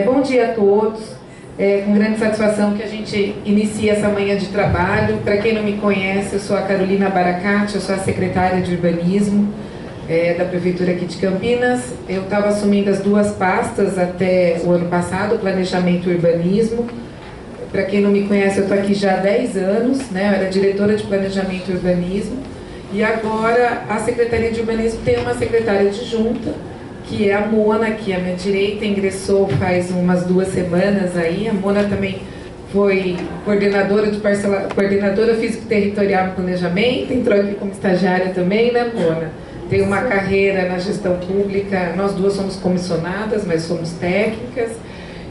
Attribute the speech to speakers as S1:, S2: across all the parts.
S1: Bom dia a todos. Com grande satisfação que a gente inicia essa manhã de trabalho. Para quem não me conhece, eu sou a Carolina Baracate, eu sou a secretária de Urbanismo da Prefeitura aqui de Campinas. Eu estava assumindo as duas pastas até o ano passado, Planejamento e Urbanismo. Para quem não me conhece, eu estou aqui já há 10 anos, né? Eu era diretora de Planejamento e Urbanismo. E agora a Secretaria de Urbanismo tem uma secretária adjunta, que é a Mona, que à minha direita ingressou faz umas 2 semanas aí. A Mona também foi coordenadora físico-territorial no planejamento, entrou aqui como estagiária também, né, Mona? Tem uma carreira na gestão pública, nós duas somos comissionadas, mas somos técnicas.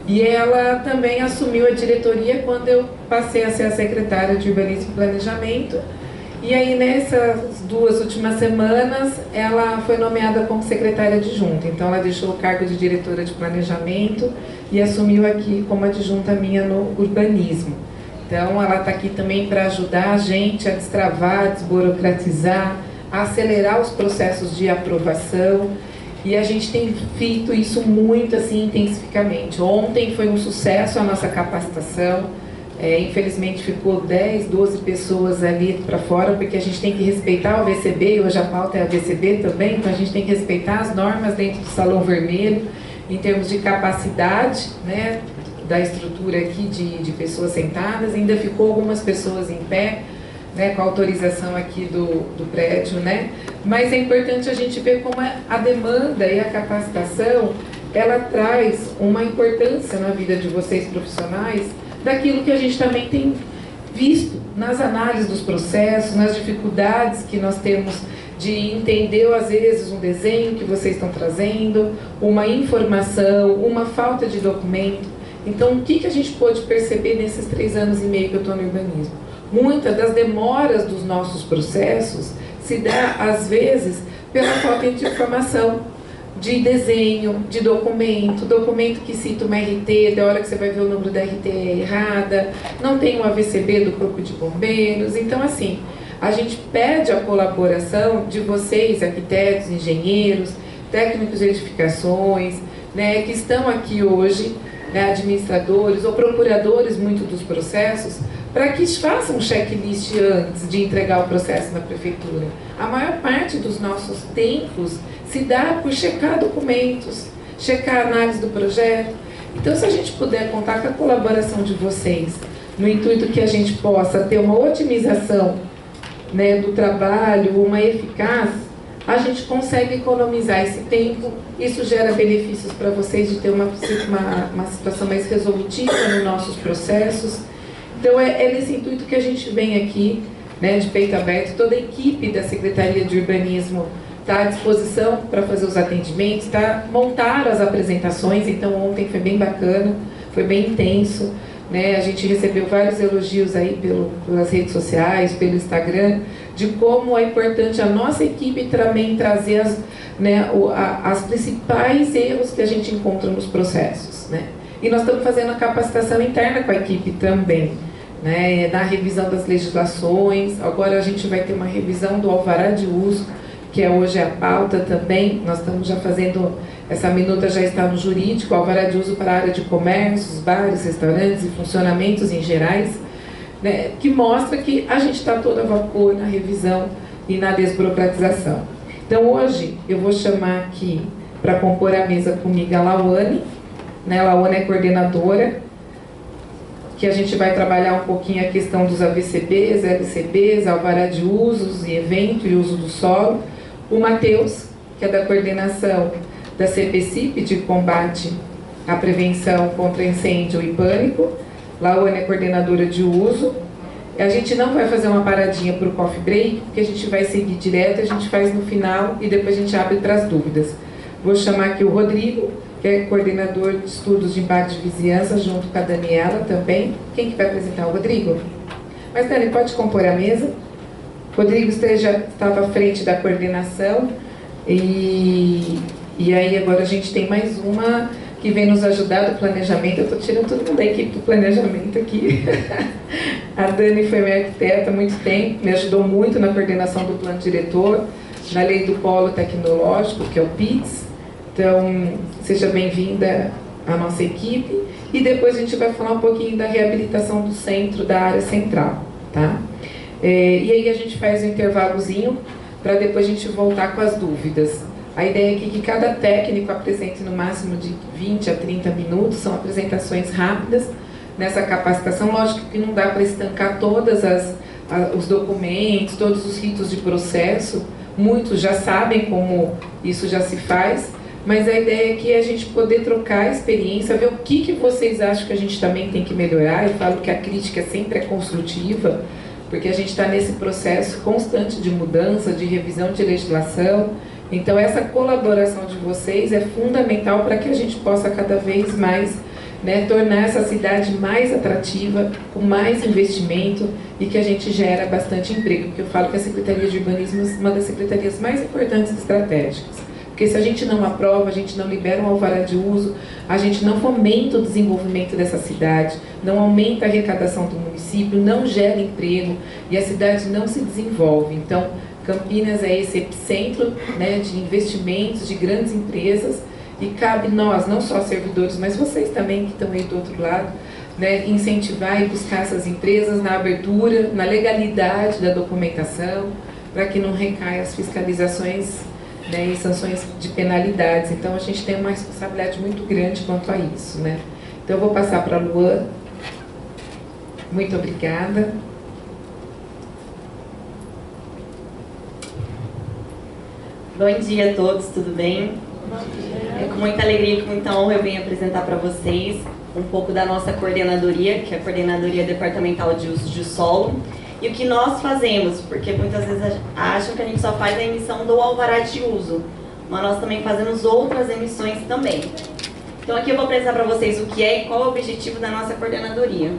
S1: E ela também assumiu a diretoria quando eu passei a ser a secretária de Urbanismo e Planejamento. E aí, nessas 2 últimas semanas, ela foi nomeada como secretária adjunta. Então, ela deixou o cargo de diretora de planejamento e assumiu aqui como adjunta minha no urbanismo. Então, ela está aqui também para ajudar a gente a destravar, desburocratizar, a acelerar os processos de aprovação. E a gente tem feito isso muito assim, intensificamente. Ontem foi um sucesso a nossa capacitação. Infelizmente ficou 10, 12 pessoas ali para fora, porque a gente tem que respeitar o AVCB, e hoje a pauta é a AVCB também, então a gente tem que respeitar as normas dentro do Salão Vermelho, em termos de capacidade, né, da estrutura aqui de pessoas sentadas. Ainda ficou algumas pessoas em pé, né, com a autorização aqui do prédio, né? Mas é importante a gente ver como a demanda e a capacitação, ela traz uma importância na vida de vocês profissionais, daquilo que a gente também tem visto nas análises dos processos, nas dificuldades que nós temos de entender, às vezes, um desenho que vocês estão trazendo, uma informação, uma falta de documento. Então, o que a gente pôde perceber nesses 3 anos e meio que eu estou no urbanismo? Muitas das demoras dos nossos processos se dá, às vezes, pela falta de informação, de desenho, de documento que cita uma RT, da hora que você vai ver o número da RT é errada, não tem um AVCB do Corpo de Bombeiros. Então, assim, a gente pede a colaboração de vocês, arquitetos, engenheiros, técnicos de edificações, né, que estão aqui hoje, né, administradores ou procuradores muito dos processos, para que façam um checklist antes de entregar o processo na prefeitura. A maior parte dos nossos tempos se dá por checar documentos, checar a análise do projeto. Então, se a gente puder contar com a colaboração de vocês, no intuito que a gente possa ter uma otimização, né, do trabalho, uma eficácia, a gente consegue economizar esse tempo. Isso gera benefícios para vocês de ter uma situação mais resolutiva nos nossos processos. Então, é nesse intuito que a gente vem aqui, né, de peito aberto. Toda a equipe da Secretaria de Urbanismo está à disposição para fazer os atendimentos, montaram as apresentações. Então, ontem foi bem bacana, foi bem intenso, né? A gente recebeu vários elogios aí pelas redes sociais, pelo Instagram, de como é importante a nossa equipe também trazer as principais erros que a gente encontra nos processos, né? E nós estamos fazendo a capacitação interna com a equipe também, né, na revisão das legislações. Agora a gente vai ter uma revisão do alvará de uso, que é hoje a pauta também. Nós estamos já fazendo, essa minuta já está no jurídico, alvará de uso para a área de comércios, bares, restaurantes e funcionamentos em gerais, né, que mostra que a gente está todo a vapor na revisão e na desburocratização. Então hoje eu vou chamar aqui para compor a mesa comigo a Lawane, né? A Lawane é coordenadora, que a gente vai trabalhar um pouquinho a questão dos AVCBs, LCBs, alvará de usos e evento e uso do solo. O Matheus, que é da coordenação da CPCIP, de combate à prevenção contra incêndio e pânico. Lawane é coordenadora de uso. A gente não vai fazer uma paradinha para o coffee break, porque a gente vai seguir direto, a gente faz no final e depois a gente abre para as dúvidas. Vou chamar aqui o Rodrigo, que é coordenador de estudos de impacto de vizinhança, junto com a Daniela também. Quem que vai apresentar? O Rodrigo? Mas, Dani, pode compor a mesa. Rodrigo estava à frente da coordenação, e aí agora a gente tem mais uma que vem nos ajudar do planejamento. Eu estou tirando todo mundo da equipe do planejamento aqui. A Dani foi minha arquiteta há muito tempo, me ajudou muito na coordenação do plano diretor, na lei do polo tecnológico, que é o PITS. Então, seja bem-vinda a nossa equipe, e depois a gente vai falar um pouquinho da reabilitação do centro, da área central, tá? E aí a gente faz um intervalozinho para depois a gente voltar com as dúvidas. A ideia aqui é que cada técnico apresente no máximo de 20 a 30 minutos, são apresentações rápidas nessa capacitação. Lógico que não dá para estancar todos os documentos, todos os ritos de processo, muitos já sabem como isso já se faz, mas a ideia aqui é a gente poder trocar a experiência, ver o que vocês acham que a gente também tem que melhorar. Eu falo que a crítica sempre é construtiva, porque a gente está nesse processo constante de mudança, de revisão de legislação. Então essa colaboração de vocês é fundamental para que a gente possa cada vez mais, né, tornar essa cidade mais atrativa, com mais investimento, e que a gente gera bastante emprego, porque eu falo que a Secretaria de Urbanismo é uma das secretarias mais importantes e estratégicas. Porque se a gente não aprova, a gente não libera um alvará de uso, a gente não fomenta o desenvolvimento dessa cidade, não aumenta a arrecadação do município, não gera emprego e a cidade não se desenvolve. Então, Campinas é esse epicentro, né, de investimentos, de grandes empresas, e cabe nós, não só servidores, mas vocês também que estão aí do outro lado, né, incentivar e buscar essas empresas na abertura, na legalidade da documentação, para que não recaia as fiscalizações, né, e sanções de penalidades. Então a gente tem uma responsabilidade muito grande quanto a isso, né? Então eu vou passar para a Luan. Muito obrigada.
S2: Bom dia a todos, tudo bem? É com muita alegria e com muita honra eu venho apresentar para vocês um pouco da nossa coordenadoria, que é a Coordenadoria Departamental de Uso de Solo. E o que nós fazemos, porque muitas vezes acham que a gente só faz a emissão do alvará de uso, mas nós também fazemos outras emissões também. Então aqui eu vou apresentar para vocês o que é e qual é o objetivo da nossa coordenadoria.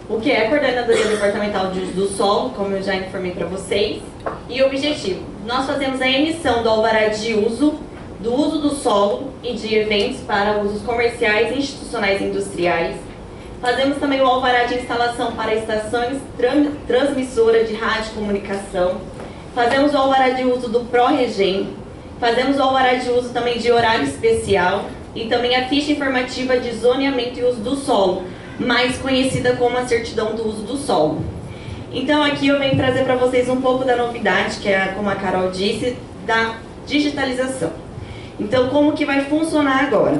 S2: O que é a Coordenadoria Departamental de Uso do Solo, como eu já informei para vocês, e o objetivo. Nós fazemos a emissão do alvará de uso, do uso do solo e de eventos para usos comerciais, institucionais e industriais. Fazemos também o alvará de instalação para estações transmissora de rádio e comunicação. Fazemos o alvará de uso do PROREGEM. Fazemos o alvará de uso também de horário especial. E também a ficha informativa de zoneamento e uso do solo, mais conhecida como a certidão do uso do solo. Então aqui eu venho trazer para vocês um pouco da novidade, que é, como a Carol disse, da digitalização. Então como que vai funcionar agora?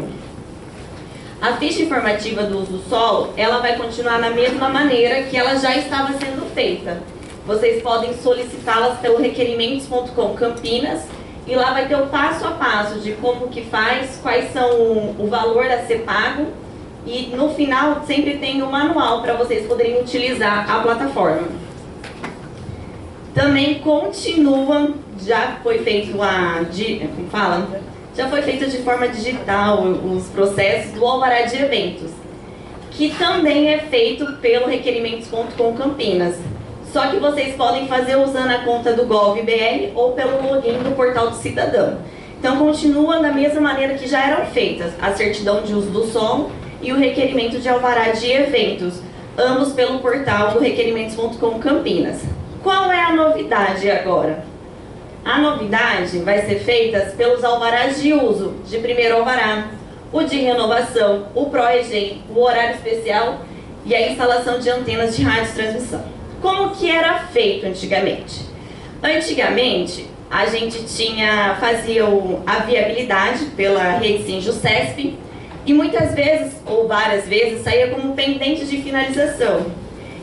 S2: A ficha informativa do uso do solo, ela vai continuar na mesma maneira que ela já estava sendo feita. Vocês podem solicitá-las pelo requerimentos.com Campinas, e lá vai ter o passo a passo de como que faz, quais são o valor a ser pago, e no final sempre tem um manual para vocês poderem utilizar a plataforma. Também continua, já foi feito já foi feito de forma digital os processos do alvará de eventos, que também é feito pelo requerimentos.com Campinas. Só que vocês podem fazer usando a conta do GovBR ou pelo login do Portal do Cidadão. Então continua da mesma maneira que já eram feitas a certidão de uso do solo e o requerimento de alvará de eventos, ambos pelo portal do requerimentos.com Campinas. Qual é a novidade agora? A novidade vai ser feita pelos alvarás de uso, de primeiro alvará, o de renovação, o PROREGEM, o horário especial e a instalação de antenas de rádio transmissão. Como que era feito antigamente? Antigamente, a gente fazia a viabilidade pela rede Sinjusesp e muitas vezes, ou várias vezes, saía como pendente de finalização.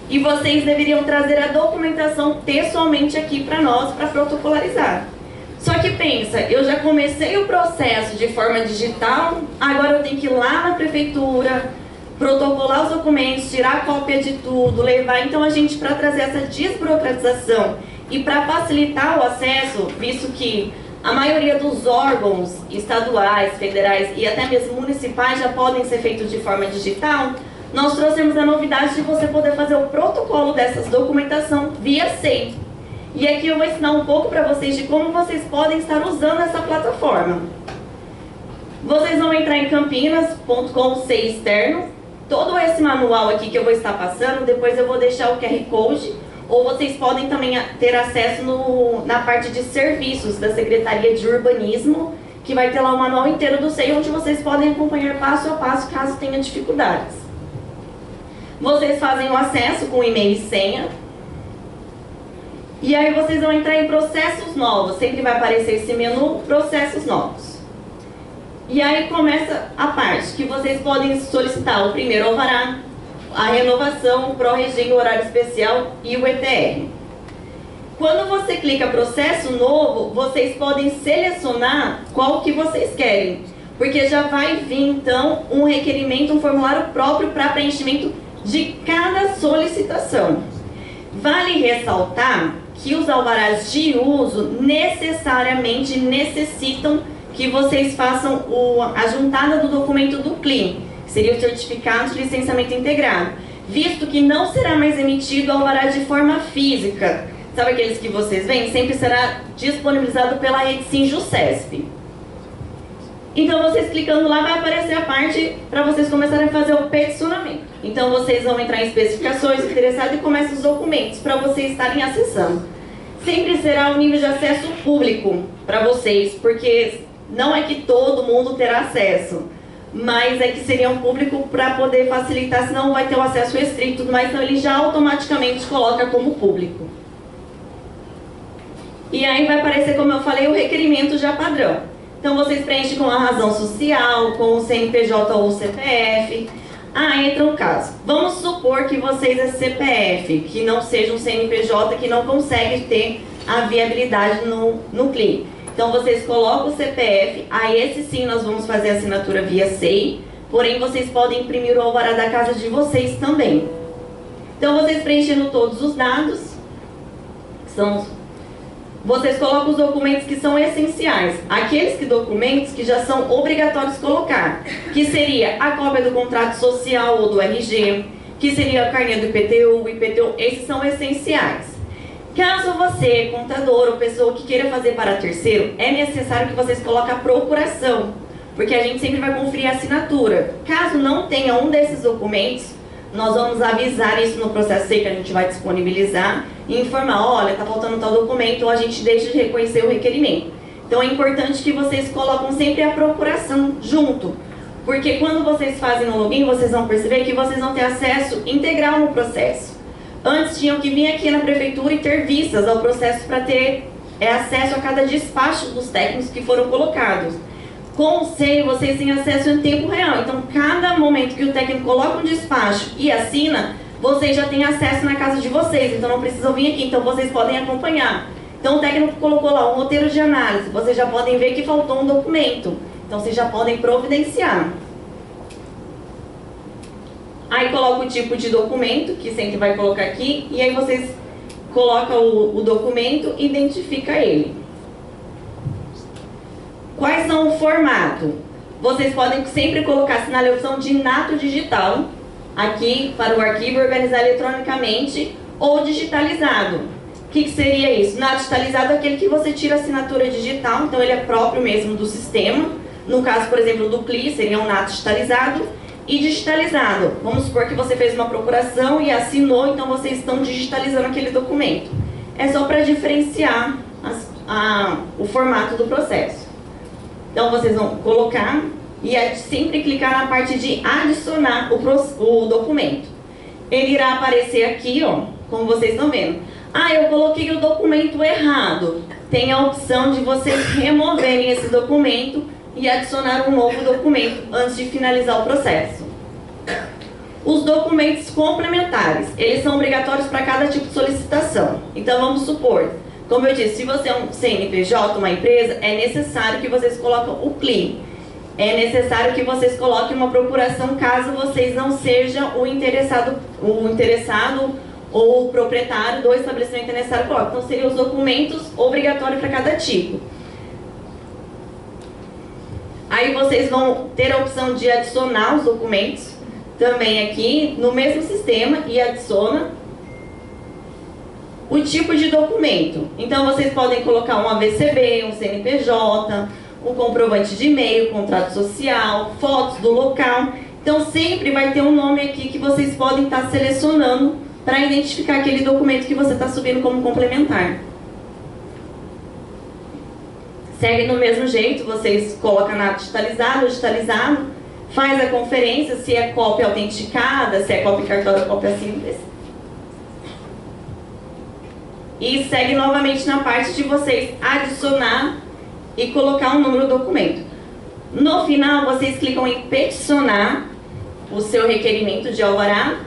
S2: E vocês deveriam trazer a documentação pessoalmente aqui para nós, para protocolarizar. Só que pensa, eu já comecei o processo de forma digital, agora eu tenho que ir lá na prefeitura, protocolar os documentos, tirar cópia de tudo, levar. Então a gente, para trazer essa desburocratização e para facilitar o acesso, visto que a maioria dos órgãos estaduais, federais e até mesmo municipais já podem ser feitos de forma digital, nós trouxemos a novidade de você poder fazer o protocolo dessas documentação via SEI. E aqui eu vou ensinar um pouco para vocês de como vocês podem estar usando essa plataforma. Vocês vão entrar em campinas.com SEI externo. Todo esse manual aqui que eu vou estar passando, depois eu vou deixar o QR Code, ou vocês podem também ter acesso na parte de serviços da Secretaria de Urbanismo, que vai ter lá o manual inteiro do SEI, onde vocês podem acompanhar passo a passo, caso tenha dificuldades. Vocês fazem o acesso com e-mail e senha. E aí vocês vão entrar em processos novos. Sempre vai aparecer esse menu, processos novos. E aí começa a parte que vocês podem solicitar o primeiro alvará, a renovação, o pró-regime, o horário especial e o ETR. Quando você clica processo novo, vocês podem selecionar qual que vocês querem. Porque já vai vir então um requerimento, um formulário próprio para preenchimento de cada solicitação. Vale ressaltar que os alvarás de uso necessariamente necessitam que vocês façam a juntada do documento do CLIM, que seria o certificado de licenciamento integrado, visto que não será mais emitido alvará de forma física. Sabe aqueles que vocês veem? Sempre será disponibilizado pela rede Sinjusesp. Então, vocês clicando lá, vai aparecer a parte para vocês começarem a fazer o peticionamento. Então, vocês vão entrar em especificações, interessados e começam os documentos para vocês estarem acessando. Sempre será um nível de acesso público para vocês, porque não é que todo mundo terá acesso, mas é que seria um público para poder facilitar, senão vai ter o acesso restrito, mas então ele já automaticamente coloca como público. E aí vai aparecer, como eu falei, o requerimento já padrão. Então, vocês preenchem com a razão social, com o CNPJ ou o CPF. Entra um caso. Vamos supor que vocês é CPF, que não seja um CNPJ, que não consegue ter a viabilidade no CLIM. Então, vocês colocam o CPF, aí esse sim nós vamos fazer a assinatura via SEI, porém, vocês podem imprimir o alvará da casa de vocês também. Então, vocês preenchendo todos os dados, vocês colocam os documentos que são essenciais. Aqueles documentos que já são obrigatórios colocar, que seria a cópia do contrato social ou do RG, que seria a carnê do IPTU, o IPTU, esses são essenciais. Caso você, contador ou pessoa que queira fazer para terceiro, é necessário que vocês coloquem a procuração, porque a gente sempre vai conferir a assinatura. Caso não tenha um desses documentos, nós vamos avisar isso no processo SEI que a gente vai disponibilizar e informar, olha, está faltando tal documento, ou a gente deixa de reconhecer o requerimento. Então é importante que vocês colocam sempre a procuração junto, porque quando vocês fazem o login, vocês vão perceber que vocês vão ter acesso integral no processo. Antes tinham que vir aqui na prefeitura e ter vistas ao processo para ter acesso a cada despacho dos técnicos que foram colocados. Com o SEI, vocês têm acesso em tempo real. Então, cada momento que o técnico coloca um despacho e assina, vocês já têm acesso na casa de vocês. Então, não precisam vir aqui. Então, vocês podem acompanhar. Então, o técnico colocou lá um roteiro de análise. Vocês já podem ver que faltou um documento. Então, vocês já podem providenciar. Aí, coloca o tipo de documento, que sempre vai colocar aqui. E aí, vocês colocam o documento e identifica ele. Quais são o formato? Vocês podem sempre colocar na opção de nato digital, aqui para o arquivo organizar eletronicamente, ou digitalizado. O que seria isso? Nato digitalizado é aquele que você tira a assinatura digital, então ele é próprio mesmo do sistema. No caso, por exemplo, do CLI, seria um nato digitalizado. E digitalizado, vamos supor que você fez uma procuração e assinou, então vocês estão digitalizando aquele documento. É só para diferenciar o formato do processo. Então, vocês vão colocar e sempre clicar na parte de adicionar o documento. Ele irá aparecer aqui, ó, como vocês estão vendo. Eu coloquei o documento errado. Tem a opção de vocês removerem esse documento e adicionar um novo documento antes de finalizar o processo. Os documentos complementares, eles são obrigatórios para cada tipo de solicitação. Então, vamos supor, como eu disse, se você é um CNPJ, uma empresa, é necessário que vocês coloquem o CLI. É necessário que vocês coloquem uma procuração caso vocês não sejam o interessado ou o proprietário do estabelecimento necessário. Então, seriam os documentos obrigatórios para cada tipo. Aí vocês vão ter a opção de adicionar os documentos também aqui no mesmo sistema e adiciona o tipo de documento. Então, vocês podem colocar um AVCB, um CNPJ, um comprovante de e-mail, contrato social, fotos do local. Então, sempre vai ter um nome aqui que vocês podem estar selecionando para identificar aquele documento que você está subindo como complementar. Segue no mesmo jeito, vocês colocam na digitalizado, faz a conferência, se é cópia autenticada, se é cópia em cartório ou cópia simples. E segue novamente na parte de vocês adicionar e colocar um número do documento. No final, vocês clicam em peticionar o seu requerimento de alvará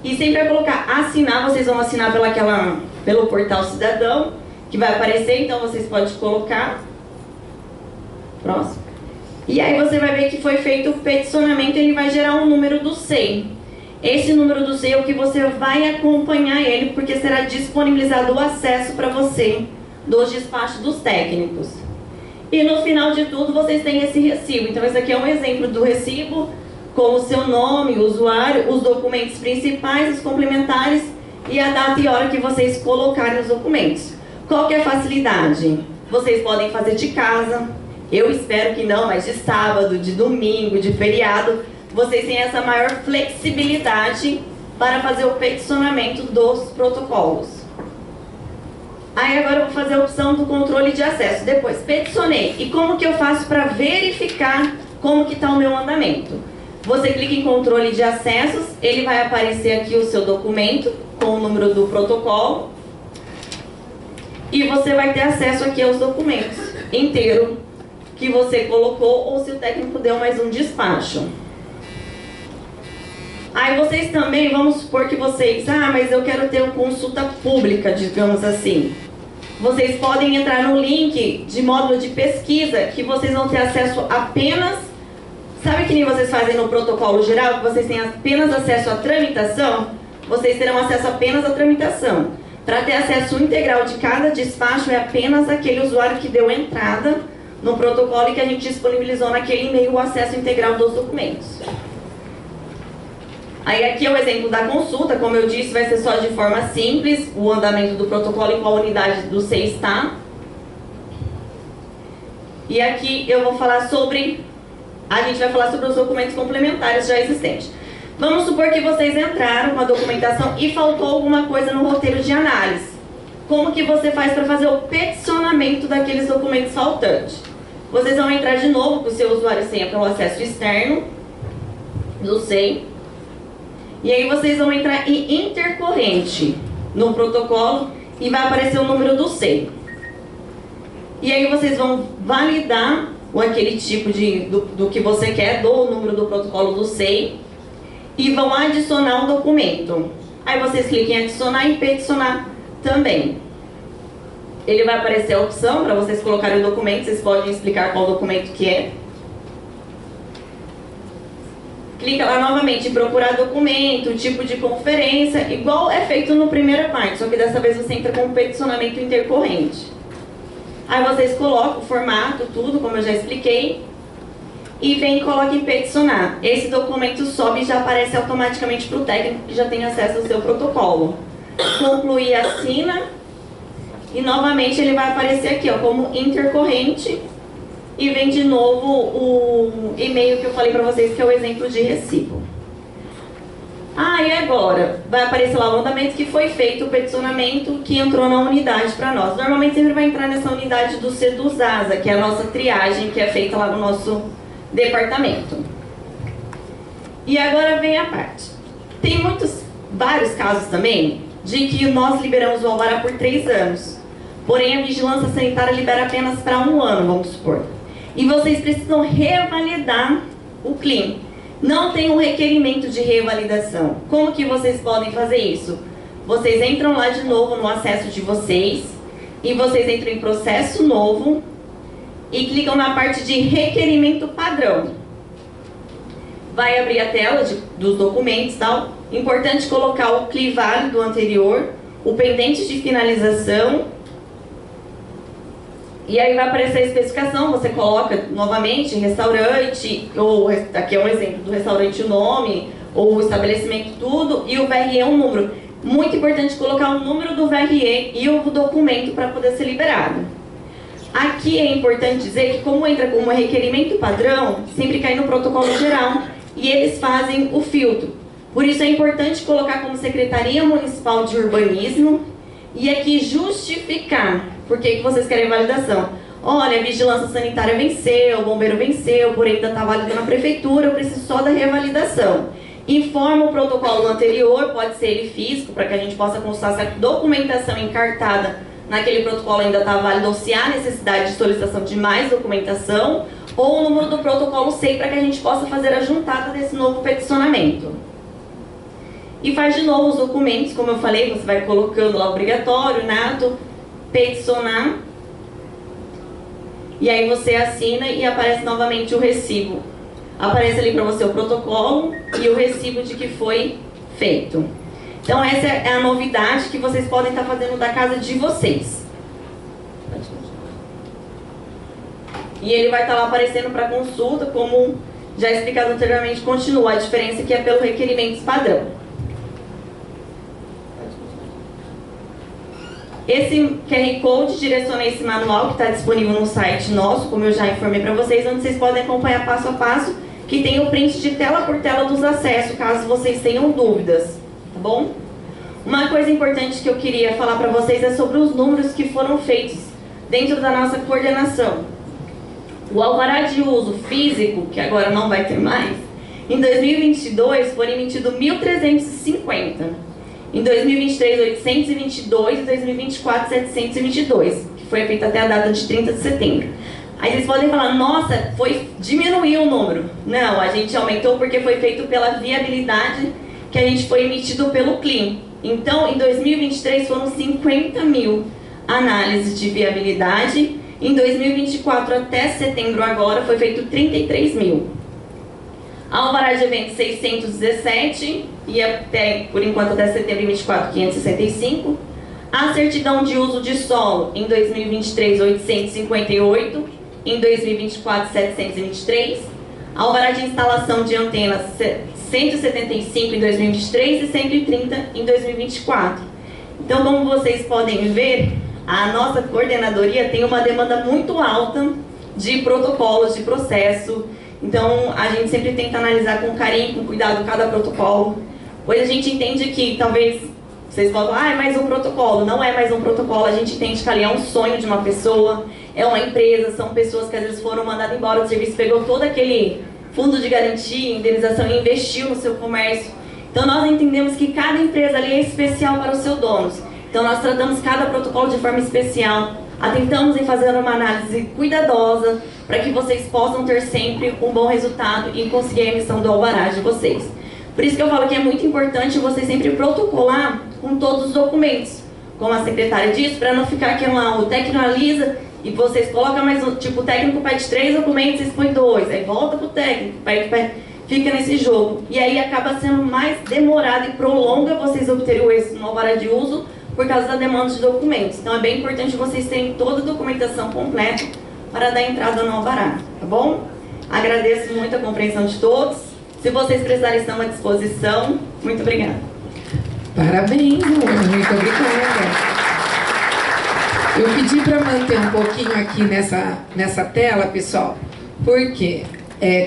S2: e sempre vai colocar assinar, vocês vão assinar pelo portal cidadão, que vai aparecer, então vocês podem colocar. Próximo. E aí você vai ver que foi feito o peticionamento, ele vai gerar um número do SEI. Esse número do SEI é o que você vai acompanhar ele, porque será disponibilizado o acesso para você dos despachos dos técnicos. E no final de tudo, vocês têm esse recibo. Então esse aqui é um exemplo do recibo, com o seu nome, o usuário, os documentos principais, os complementares e a data e hora que vocês colocarem os documentos. Qual que é a facilidade? Vocês podem fazer de casa, eu espero que não, mas de sábado, de domingo, de feriado, vocês têm essa maior flexibilidade para fazer o peticionamento dos protocolos. Aí agora eu vou fazer a opção do controle de acesso. Depois, peticionei. E como que eu faço para verificar como que está o meu andamento? Você clica em controle de acessos, ele vai aparecer aqui o seu documento com o número do protocolo. E você vai ter acesso aqui aos documentos inteiro que você colocou ou se o técnico deu mais um despacho. Aí vocês também, vamos supor que vocês, mas eu quero ter uma consulta pública, digamos assim. Vocês podem entrar no link de módulo de pesquisa, que vocês vão ter acesso apenas, sabe que nem vocês fazem no protocolo geral, que vocês têm apenas acesso à tramitação? Vocês terão acesso apenas à tramitação. Para ter acesso integral de cada despacho, é apenas aquele usuário que deu entrada no protocolo e que a gente disponibilizou naquele e-mail o acesso integral dos documentos. Aí aqui é o exemplo da consulta, como eu disse, vai ser só de forma simples, o andamento do protocolo e qual unidade do SEI está. E aqui eu vou falar sobre, a gente vai falar sobre os documentos complementares já existentes. Vamos supor que vocês entraram com a documentação e faltou alguma coisa no roteiro de análise. Como que você faz para fazer o peticionamento daqueles documentos faltantes? Vocês vão entrar de novo com o seu usuário e senha pelo acesso externo do SEI. E aí vocês vão entrar em intercorrente no protocolo e vai aparecer o número do SEI. E aí vocês vão validar aquele tipo do que você quer, do número do protocolo do SEI, e vão adicionar um documento. Aí vocês clicam em adicionar e peticionar também. Ele vai aparecer a opção para vocês colocarem o documento, vocês podem explicar qual documento que é. Clica lá novamente em procurar documento, tipo de conferência, igual é feito no primeira parte, só que dessa vez você entra com um peticionamento intercorrente. Aí vocês colocam o formato, tudo, como eu já expliquei, e vem e coloca em peticionar. Esse documento sobe e já aparece automaticamente para o técnico que já tem acesso ao seu protocolo. Concluir, assina, e novamente ele vai aparecer aqui como intercorrente. E vem de novo o e-mail que eu falei para vocês, que é o exemplo de recibo. E agora? Vai aparecer lá o andamento que foi feito, o peticionamento que entrou na unidade para nós. Normalmente sempre vai entrar nessa unidade do Seduzasa, que é a nossa triagem, que é feita lá no nosso departamento. E agora vem a parte. Tem vários casos também, de que nós liberamos o alvará por 3 anos. Porém, a vigilância sanitária libera apenas para 1 ano, vamos supor. E vocês precisam revalidar o CLIM. Não tem um requerimento de revalidação. Como que vocês podem fazer isso? Vocês entram lá de novo no acesso de vocês e vocês entram em processo novo e clicam na parte de requerimento padrão. Vai abrir a tela dos documentos e tal. Importante colocar o CLI válido anterior, o pendente de finalização. E aí vai aparecer a especificação, você coloca novamente restaurante, ou aqui é um exemplo do restaurante, o nome, ou o estabelecimento, tudo, e o VRE é um número. Muito importante colocar o número do VRE e o documento para poder ser liberado. Aqui é importante dizer que como entra como requerimento padrão, sempre cai no protocolo geral, e eles fazem o filtro. Por isso é importante colocar como Secretaria Municipal de Urbanismo, e aqui justificar por que vocês querem validação. olha, a vigilância sanitária venceu, o bombeiro venceu, porém ainda está válido na prefeitura, eu preciso só da revalidação. Informa o protocolo anterior, pode ser ele físico, para que a gente possa consultar se a documentação encartada naquele protocolo ainda está válida ou se há necessidade de solicitação de mais documentação, ou o número do protocolo SEI para que a gente possa fazer a juntada desse novo peticionamento. E faz de novo os documentos, como eu falei, você vai colocando lá obrigatório, nato, peticionar, e aí você assina e aparece novamente o recibo. Aparece ali para você o protocolo e o recibo de que foi feito. Então essa é a novidade que vocês podem estar fazendo da casa de vocês. E ele vai estar lá aparecendo para consulta, como já explicado anteriormente, continua. A diferença que é pelo requerimento padrão. Esse QR Code direciona esse manual que está disponível no site nosso, como eu já informei para vocês, onde vocês podem acompanhar passo a passo, que tem o print de tela por tela dos acessos, caso vocês tenham dúvidas, tá bom? Uma coisa importante que eu queria falar para vocês é sobre os números que foram feitos dentro da nossa coordenação. O alvará de uso físico, que agora não vai ter mais, em 2022 foram emitidos 1.350. Em 2023, 822 e 2024, 722, que foi feito até a data de 30 de setembro. Aí vocês podem falar, nossa, diminuiu o número. Não, a gente aumentou porque foi feito pela viabilidade que a gente foi emitido pelo CLIM. Então, em 2023 foram 50 mil análises de viabilidade. Em 2024, até setembro agora, foi feito 33 mil. Alvará de evento 617 e até, por enquanto, até setembro de 2024, 565. A certidão de uso de solo em 2023, 858. Em 2024, 723. Alvará de instalação de antenas 175 em 2023 e 130 em 2024. Então, como vocês podem ver, a nossa coordenadoria tem uma demanda muito alta de protocolos, de processo. Então, a gente sempre tenta analisar com carinho, com cuidado cada protocolo, pois a gente entende que talvez vocês podem falar, é mais um protocolo. Não é mais um protocolo, a gente entende que ali é um sonho de uma pessoa, é uma empresa, são pessoas que às vezes foram mandadas embora do serviço, pegou todo aquele fundo de garantia, indenização e investiu no seu comércio. Então, nós entendemos que cada empresa ali é especial para os seus donos. Então, nós tratamos cada protocolo de forma especial, atentamos em fazer uma análise cuidadosa para que vocês possam ter sempre um bom resultado e conseguir a emissão do alvará de vocês. Por isso que eu falo que é muito importante vocês sempre protocolar com todos os documentos, como a secretária disse, para não ficar que o técnico analisa e vocês colocam mais um, tipo, o técnico pede 3 documentos, vocês põem 2, aí volta pro técnico, fica nesse jogo. E aí acaba sendo mais demorado e prolonga vocês obterem o êxito no alvará de uso por causa da demanda de documentos. Então é bem importante vocês terem toda a documentação completa para dar entrada no alvará, tá bom? Agradeço muito a compreensão de todos. Se vocês precisarem, estão à disposição. Muito obrigada.
S1: Parabéns, Luana. Muito obrigada. Eu pedi para manter um pouquinho aqui nessa tela, pessoal, porque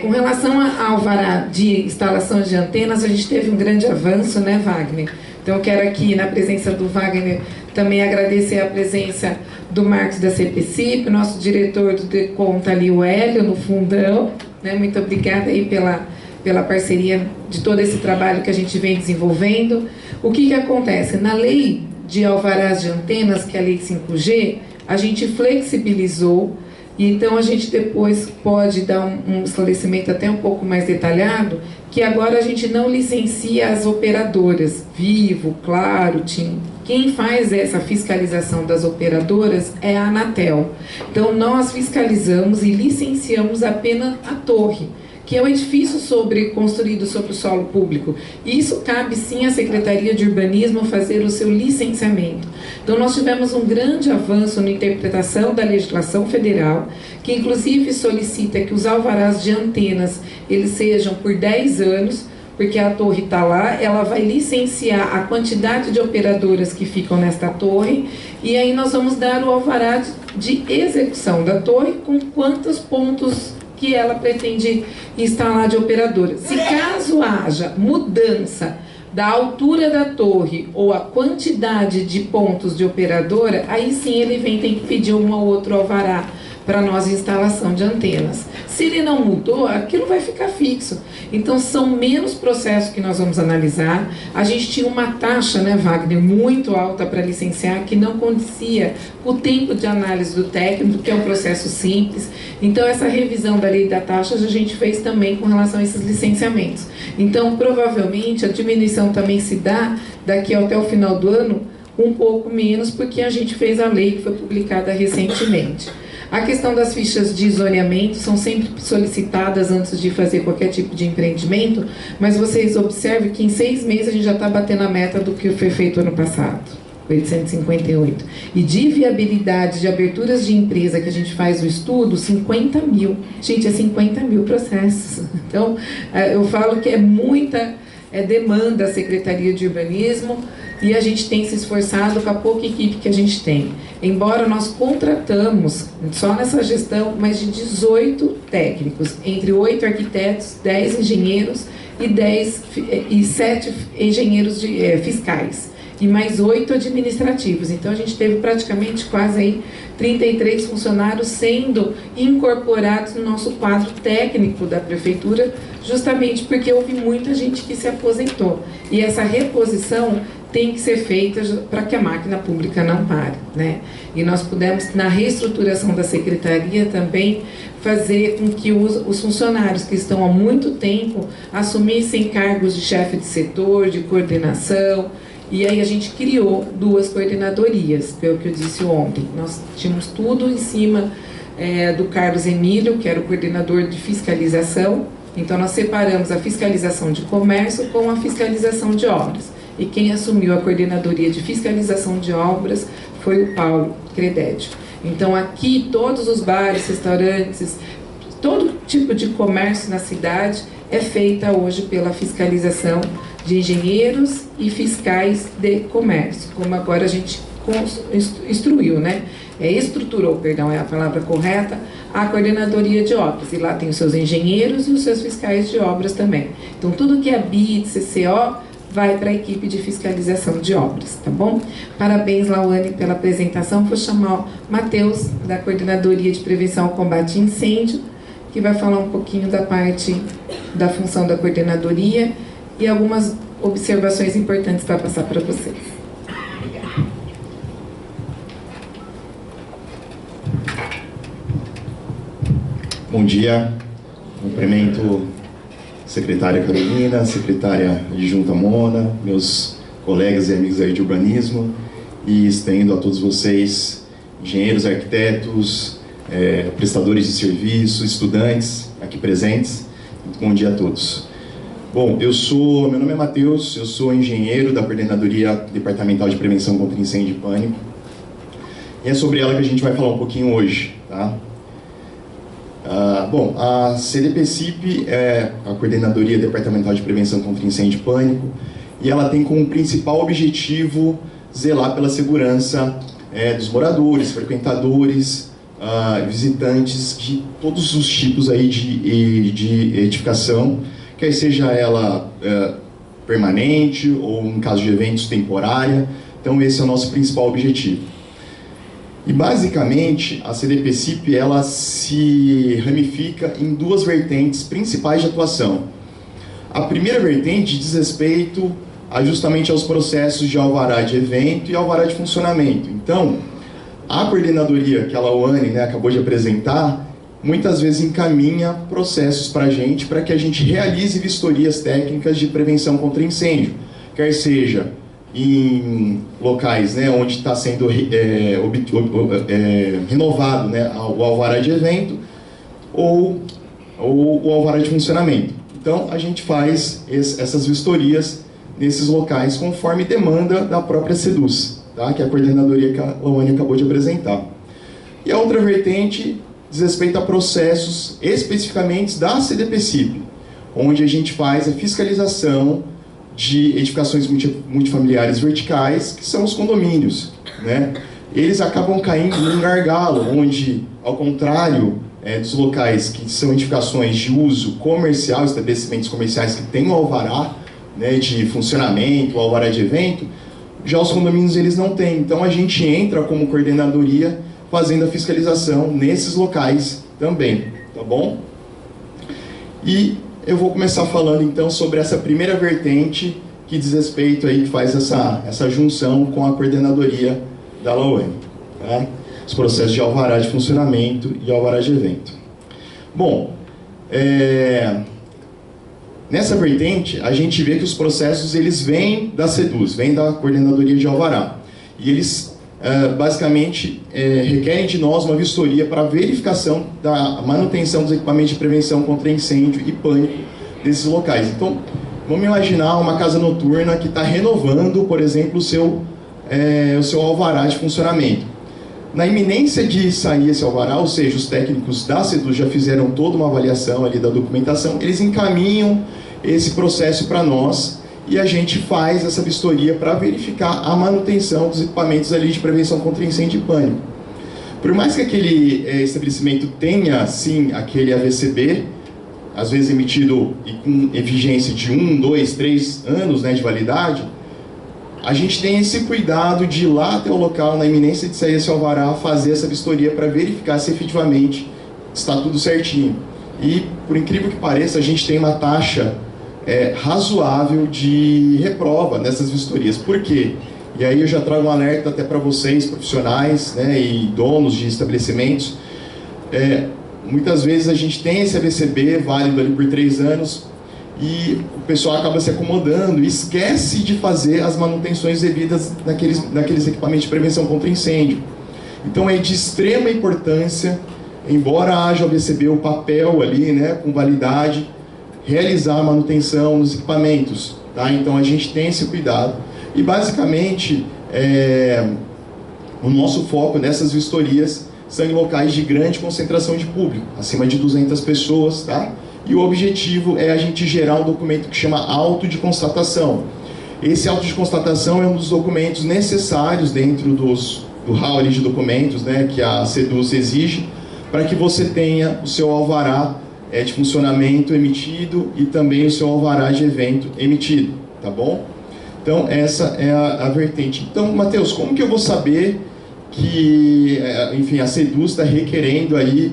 S1: com relação ao alvará de instalação de antenas, a gente teve um grande avanço, né, Wagner? Então, eu quero aqui, na presença do Wagner, também agradecer a presença do Marcos da CPCIP, nosso diretor do DECOM, tá ali o Hélio, no fundão, né? Muito obrigada aí pela parceria de todo esse trabalho que a gente vem desenvolvendo. O que acontece? Na lei de alvarás de antenas, que é a lei 5G, a gente flexibilizou, e então a gente depois pode dar um esclarecimento até um pouco mais detalhado, que agora a gente não licencia as operadoras, Vivo, Claro, TIM. Quem faz essa fiscalização das operadoras é a Anatel. Então nós fiscalizamos e licenciamos apenas a torre, que é um edifício construído sobre o solo público. E isso cabe sim à Secretaria de Urbanismo fazer o seu licenciamento. Então nós tivemos um grande avanço na interpretação da legislação federal, que inclusive solicita que os alvarás de antenas eles sejam por 10 anos, porque a torre está lá, ela vai licenciar a quantidade de operadoras que ficam nesta torre, e aí nós vamos dar o alvará de execução da torre com quantos pontos que ela pretende instalar de operadora. Se caso haja mudança da altura da torre ou a quantidade de pontos de operadora, aí sim ele tem que pedir um ou outro alvará para nós instalação de antenas. Se ele não mudou, aquilo vai ficar fixo. Então são menos processos que nós vamos analisar. A gente tinha uma taxa, né, Wagner, muito alta para licenciar, que não condizia com o tempo de análise do técnico, que é um processo simples. Então essa revisão da lei da taxa a gente fez também com relação a esses licenciamentos. Então provavelmente a diminuição também se dá daqui até o final do ano, um pouco menos, porque a gente fez a lei que foi publicada recentemente. A questão das fichas de zoneamento são sempre solicitadas antes de fazer qualquer tipo de empreendimento, mas vocês observem que em 6 meses a gente já está batendo a meta do que foi feito ano passado, 858. E de viabilidade de aberturas de empresa que a gente faz o estudo, 50 mil. Gente, é 50 mil processos. Então, eu falo que é muita demanda a Secretaria de Urbanismo, e a gente tem se esforçado com a pouca equipe que a gente tem. Embora nós contratamos, só nessa gestão, mais de 18 técnicos, entre 8 arquitetos, 10 engenheiros e 7 engenheiros fiscais, e mais 8 administrativos. Então a gente teve praticamente quase aí 33 funcionários sendo incorporados no nosso quadro técnico da prefeitura, justamente porque houve muita gente que se aposentou. E essa reposição tem que ser feita para que a máquina pública não pare, né? E nós pudemos, na reestruturação da secretaria também, fazer com que os funcionários que estão há muito tempo assumissem cargos de chefe de setor, de coordenação. E aí a gente criou 2 coordenadorias, pelo que eu disse ontem. Nós tínhamos tudo em cima do Carlos Emílio, que era o coordenador de fiscalização. Então nós separamos a fiscalização de comércio com a fiscalização de obras. E quem assumiu a coordenadoria de fiscalização de obras foi o Paulo Credédio. Então aqui todos os bares, restaurantes, todo tipo de comércio na cidade é feita hoje pela fiscalização de engenheiros e fiscais de comércio, como agora a gente estruturou, perdão, é a palavra correta, a coordenadoria de obras, e lá tem os seus engenheiros e os seus fiscais de obras também. Então tudo que é BIT, CCO, vai para a equipe de fiscalização de obras, tá bom? Parabéns, Lauane, pela apresentação. Vou chamar o Matheus, da Coordenadoria de Prevenção ao Combate a Incêndio, que vai falar um pouquinho da parte da função da coordenadoria e algumas observações importantes para passar para vocês. Obrigada.
S3: Bom dia, cumprimento secretária Carolina, secretária adjunta Mona, meus colegas e amigos aí de urbanismo, e estendo a todos vocês, engenheiros, arquitetos, prestadores de serviço, estudantes aqui presentes. Muito bom dia a todos. Bom, meu nome é Matheus, eu sou engenheiro da Coordenadoria Departamental de Prevenção contra Incêndio e Pânico, e é sobre ela que a gente vai falar um pouquinho hoje, tá? Bom, a CDPCIP é a Coordenadoria Departamental de Prevenção contra Incêndio e Pânico, e ela tem como principal objetivo zelar pela segurança dos moradores, frequentadores, visitantes de todos os tipos aí de edificação, quer seja ela permanente ou, em caso de eventos, temporária. Então esse é o nosso principal objetivo. E basicamente a CDPCIP ela se ramifica em 2 vertentes principais de atuação. A primeira vertente diz respeito justamente aos processos de alvará de evento e alvará de funcionamento. Então, a coordenadoria que a Lauane acabou de apresentar, muitas vezes encaminha processos para que a gente realize vistorias técnicas de prevenção contra incêndio, quer seja em locais onde está sendo renovado o alvará de evento ou o alvará de funcionamento. Então, a gente faz essas vistorias nesses locais conforme demanda da própria SEDUS, tá? Que é a coordenadoria que a Lauane acabou de apresentar. E a outra vertente diz respeito a processos especificamente da CDPCIP, onde a gente faz a fiscalização de edificações multifamiliares verticais, que são os condomínios, Eles acabam caindo num gargalo, onde, ao contrário dos locais que são edificações de uso comercial, estabelecimentos comerciais que têm o alvará de funcionamento, o alvará de evento, já os condomínios eles não têm. Então a gente entra como coordenadoria fazendo a fiscalização nesses locais também, tá bom? E eu vou começar falando então sobre essa primeira vertente que diz respeito aí, que faz essa junção com a coordenadoria da LAUANI, tá? Os processos de alvará de funcionamento e alvará de evento. Bom, nessa vertente, a gente vê que os processos eles vêm da SEDUZ, vêm da Coordenadoria de Alvará. E eles, basicamente, requerem de nós uma vistoria para verificação da manutenção dos equipamentos de prevenção contra incêndio e pânico desses locais. Então, vamos imaginar uma casa noturna que está renovando, por exemplo, o seu alvará de funcionamento. Na iminência de sair esse alvará, ou seja, os técnicos da SEDUZ já fizeram toda uma avaliação ali da documentação, eles encaminham esse processo para nós e a gente faz essa vistoria para verificar a manutenção dos equipamentos ali de prevenção contra incêndio e pânico. Por mais que aquele estabelecimento tenha, sim, aquele AVCB, às vezes emitido e com vigência de 1, 2, 3 anos, né, de validade, a gente tem esse cuidado de ir lá até o local, na iminência de sair esse alvará, fazer essa vistoria para verificar se efetivamente está tudo certinho. E, por incrível que pareça, a gente tem uma taxa razoável de reprova nessas vistorias. Por quê? E aí eu já trago um alerta até para vocês, profissionais, né, e donos de estabelecimentos. Muitas vezes a gente tem esse AVCB válido ali por 3 anos, e o pessoal acaba se acomodando e esquece de fazer as manutenções devidas naqueles equipamentos de prevenção contra incêndio. Então é de extrema importância, embora haja o AVCB, o papel ali, né, com validade, realizar a manutenção nos equipamentos, tá? Então a gente tem esse cuidado. E basicamente, o nosso foco nessas vistorias são em locais de grande concentração de público, acima de 200 pessoas, tá? E o objetivo é a gente gerar um documento que chama auto de constatação. Esse auto de constatação é um dos documentos necessários dentro do hall de documentos, né, que a SEDUZ exige, para que você tenha o seu alvará de funcionamento emitido e também o seu alvará de evento emitido, tá bom? Então, essa é a vertente. Então, Matheus, como que eu vou saber que, enfim, a SEDUZ está requerendo aí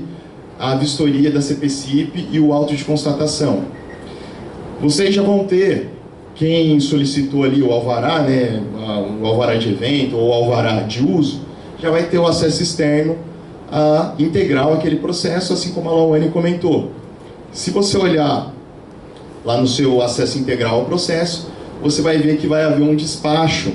S3: a vistoria da CPCIP e o auto de constatação? Vocês já vão ter, quem solicitou ali o alvará, né, o alvará de evento ou o alvará de uso, já vai ter o acesso externo integral àquele processo, assim como a Lauane comentou. Se você olhar lá no seu acesso integral ao processo, você vai ver que vai haver um despacho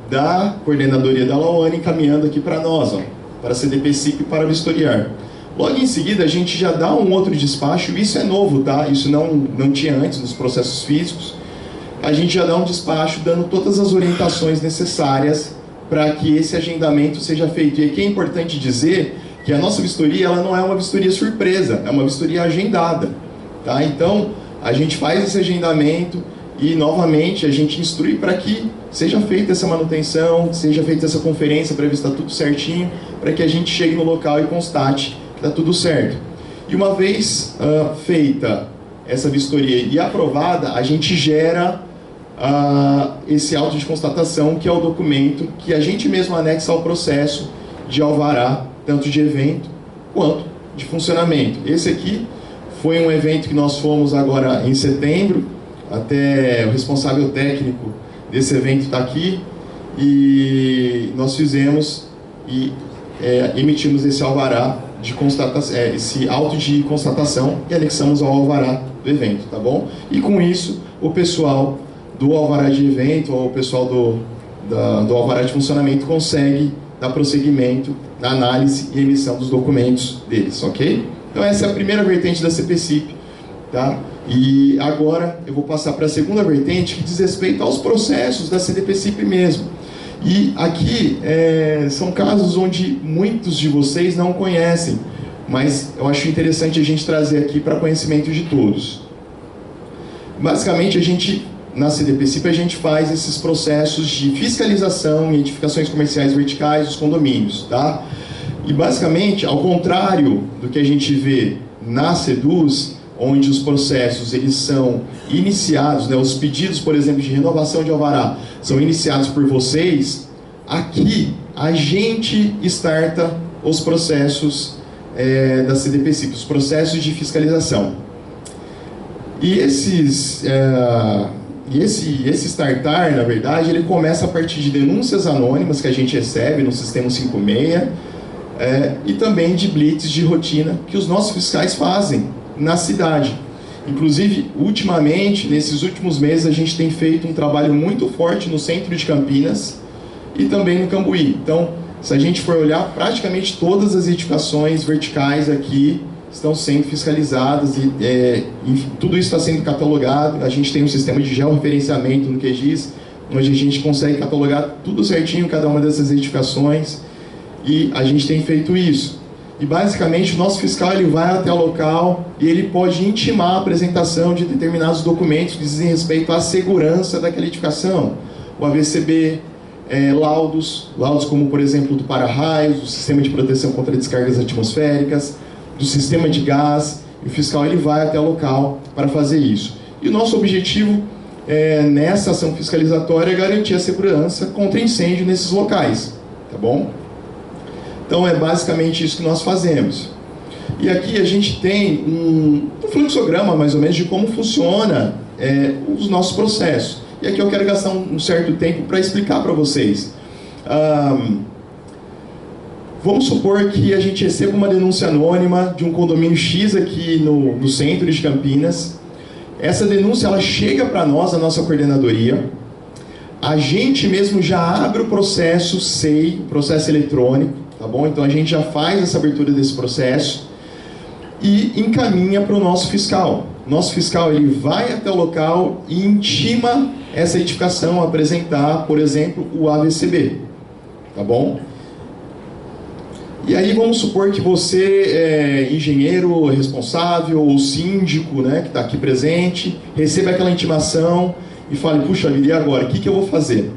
S3: da coordenadoria da Lauane encaminhando aqui para nós, ó, para a CDPCIP para vistoriar. Logo em seguida, a gente já dá um outro despacho, isso é novo, tá? Isso não tinha antes nos processos físicos. A gente já dá um despacho dando todas as orientações necessárias para que esse agendamento seja feito. E aqui é importante dizer que a nossa vistoria ela não é uma vistoria surpresa, é uma vistoria agendada, tá? Então, a gente faz esse agendamento e, novamente, a gente instrui para que seja feita essa manutenção, seja feita essa conferência para ver se está tudo certinho, para que a gente chegue no local e constate que está tudo certo. E uma vez feita essa vistoria e aprovada, a gente gera esse auto de constatação, que é o documento que a gente mesmo anexa ao processo de alvará, tanto de evento quanto de funcionamento. Esse aqui foi um evento que nós fomos agora em setembro, até o responsável técnico desse evento está aqui, e nós fizemos e emitimos esse alvará de constatação, esse auto de constatação, e anexamos ao alvará do evento, tá bom? E com isso, o pessoal do alvará de evento, ou o pessoal do alvará de funcionamento consegue dar prosseguimento na análise e emissão dos documentos deles, ok? Então essa é a primeira vertente da CPCIP, tá? E agora eu vou passar para a segunda vertente, que diz respeito aos processos da CDPCIP mesmo. E aqui são casos onde muitos de vocês não conhecem, mas eu acho interessante a gente trazer aqui para conhecimento de todos. Basicamente, na CDPCIP, a gente faz esses processos de fiscalização e edificações comerciais verticais dos condomínios, tá? E basicamente, ao contrário do que a gente vê na SEDUZ, onde os processos eles são iniciados, né, os pedidos, por exemplo, de renovação de alvará, são iniciados por vocês, aqui a gente starta os processos da CDPCIP, os processos de fiscalização. E esse startar, na verdade, ele começa a partir de denúncias anônimas que a gente recebe no Sistema 56 e também de blitz de rotina que os nossos fiscais fazem na cidade. Inclusive, ultimamente, nesses últimos meses, a gente tem feito um trabalho muito forte no centro de Campinas e também no Cambuí. Então, se a gente for olhar, praticamente todas as edificações verticais aqui estão sendo fiscalizadas e tudo isso está sendo catalogado. A gente tem um sistema de georreferenciamento no QGIS, onde a gente consegue catalogar tudo certinho, cada uma dessas edificações, e a gente tem feito isso. E basicamente o nosso fiscal ele vai até o local e ele pode intimar a apresentação de determinados documentos que dizem respeito à segurança daquela edificação. O AVCB, laudos como por exemplo do para-raios, do sistema de proteção contra descargas atmosféricas, do sistema de gás, e o fiscal ele vai até o local para fazer isso. E o nosso objetivo nessa ação fiscalizatória é garantir a segurança contra incêndio nesses locais, tá bom? Então é basicamente isso que nós fazemos. E aqui a gente tem um fluxograma mais ou menos de como funciona os nossos processos. E aqui eu quero gastar um certo tempo para explicar para vocês. Vamos supor que a gente receba uma denúncia anônima de um condomínio X aqui no centro de Campinas. Essa denúncia ela chega para nós, a nossa coordenadoria. A gente mesmo já abre o processo SEI, processo eletrônico, tá bom? Então a gente já faz essa abertura desse processo e encaminha para o nosso fiscal. Nosso fiscal ele vai até o local e intima essa edificação a apresentar, por exemplo, o AVCB, tá bom? E aí vamos supor que você é engenheiro responsável ou síndico, né, que está aqui presente, receba aquela intimação e fale, puxa vida, e agora? O que eu vou fazer?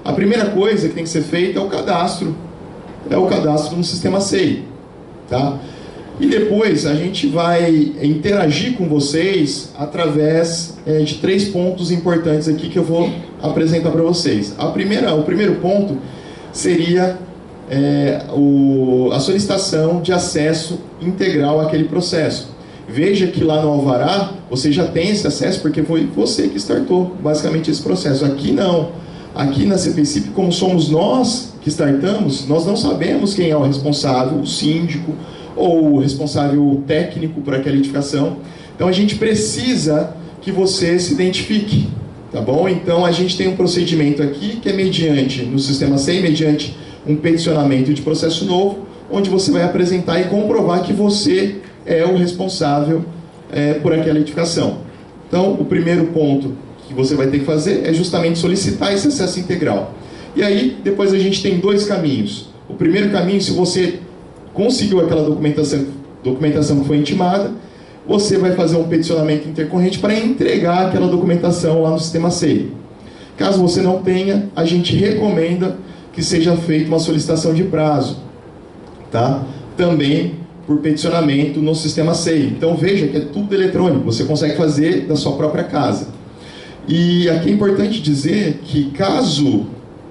S3: A primeira coisa que tem que ser feita é o cadastro no sistema SEI, tá? E depois a gente vai interagir com vocês através de 3 pontos importantes aqui que eu vou apresentar para vocês. O primeiro ponto seria a solicitação de acesso integral àquele processo. Veja que lá no Alvará você já tem esse acesso porque foi você que startou basicamente esse processo. Aqui não. Aqui na CPCIP, como somos nós que startamos, nós não sabemos quem é o responsável, o síndico, ou o responsável técnico por aquela edificação. Então a gente precisa que você se identifique, tá bom? Então a gente tem um procedimento aqui que é mediante, no sistema SEI, mediante um peticionamento de processo novo, onde você vai apresentar e comprovar que você é o responsável por aquela edificação. Então o primeiro ponto que você vai ter que fazer é justamente solicitar esse acesso integral. E aí depois a gente tem 2 caminhos. O primeiro caminho, se você conseguiu aquela documentação que foi intimada, você vai fazer um peticionamento intercorrente para entregar aquela documentação lá no sistema SEI. Caso você não tenha, a gente recomenda que seja feita uma solicitação de prazo, tá? Também por peticionamento no sistema SEI. Então veja que é tudo eletrônico, você consegue fazer da sua própria casa. E aqui é importante dizer que caso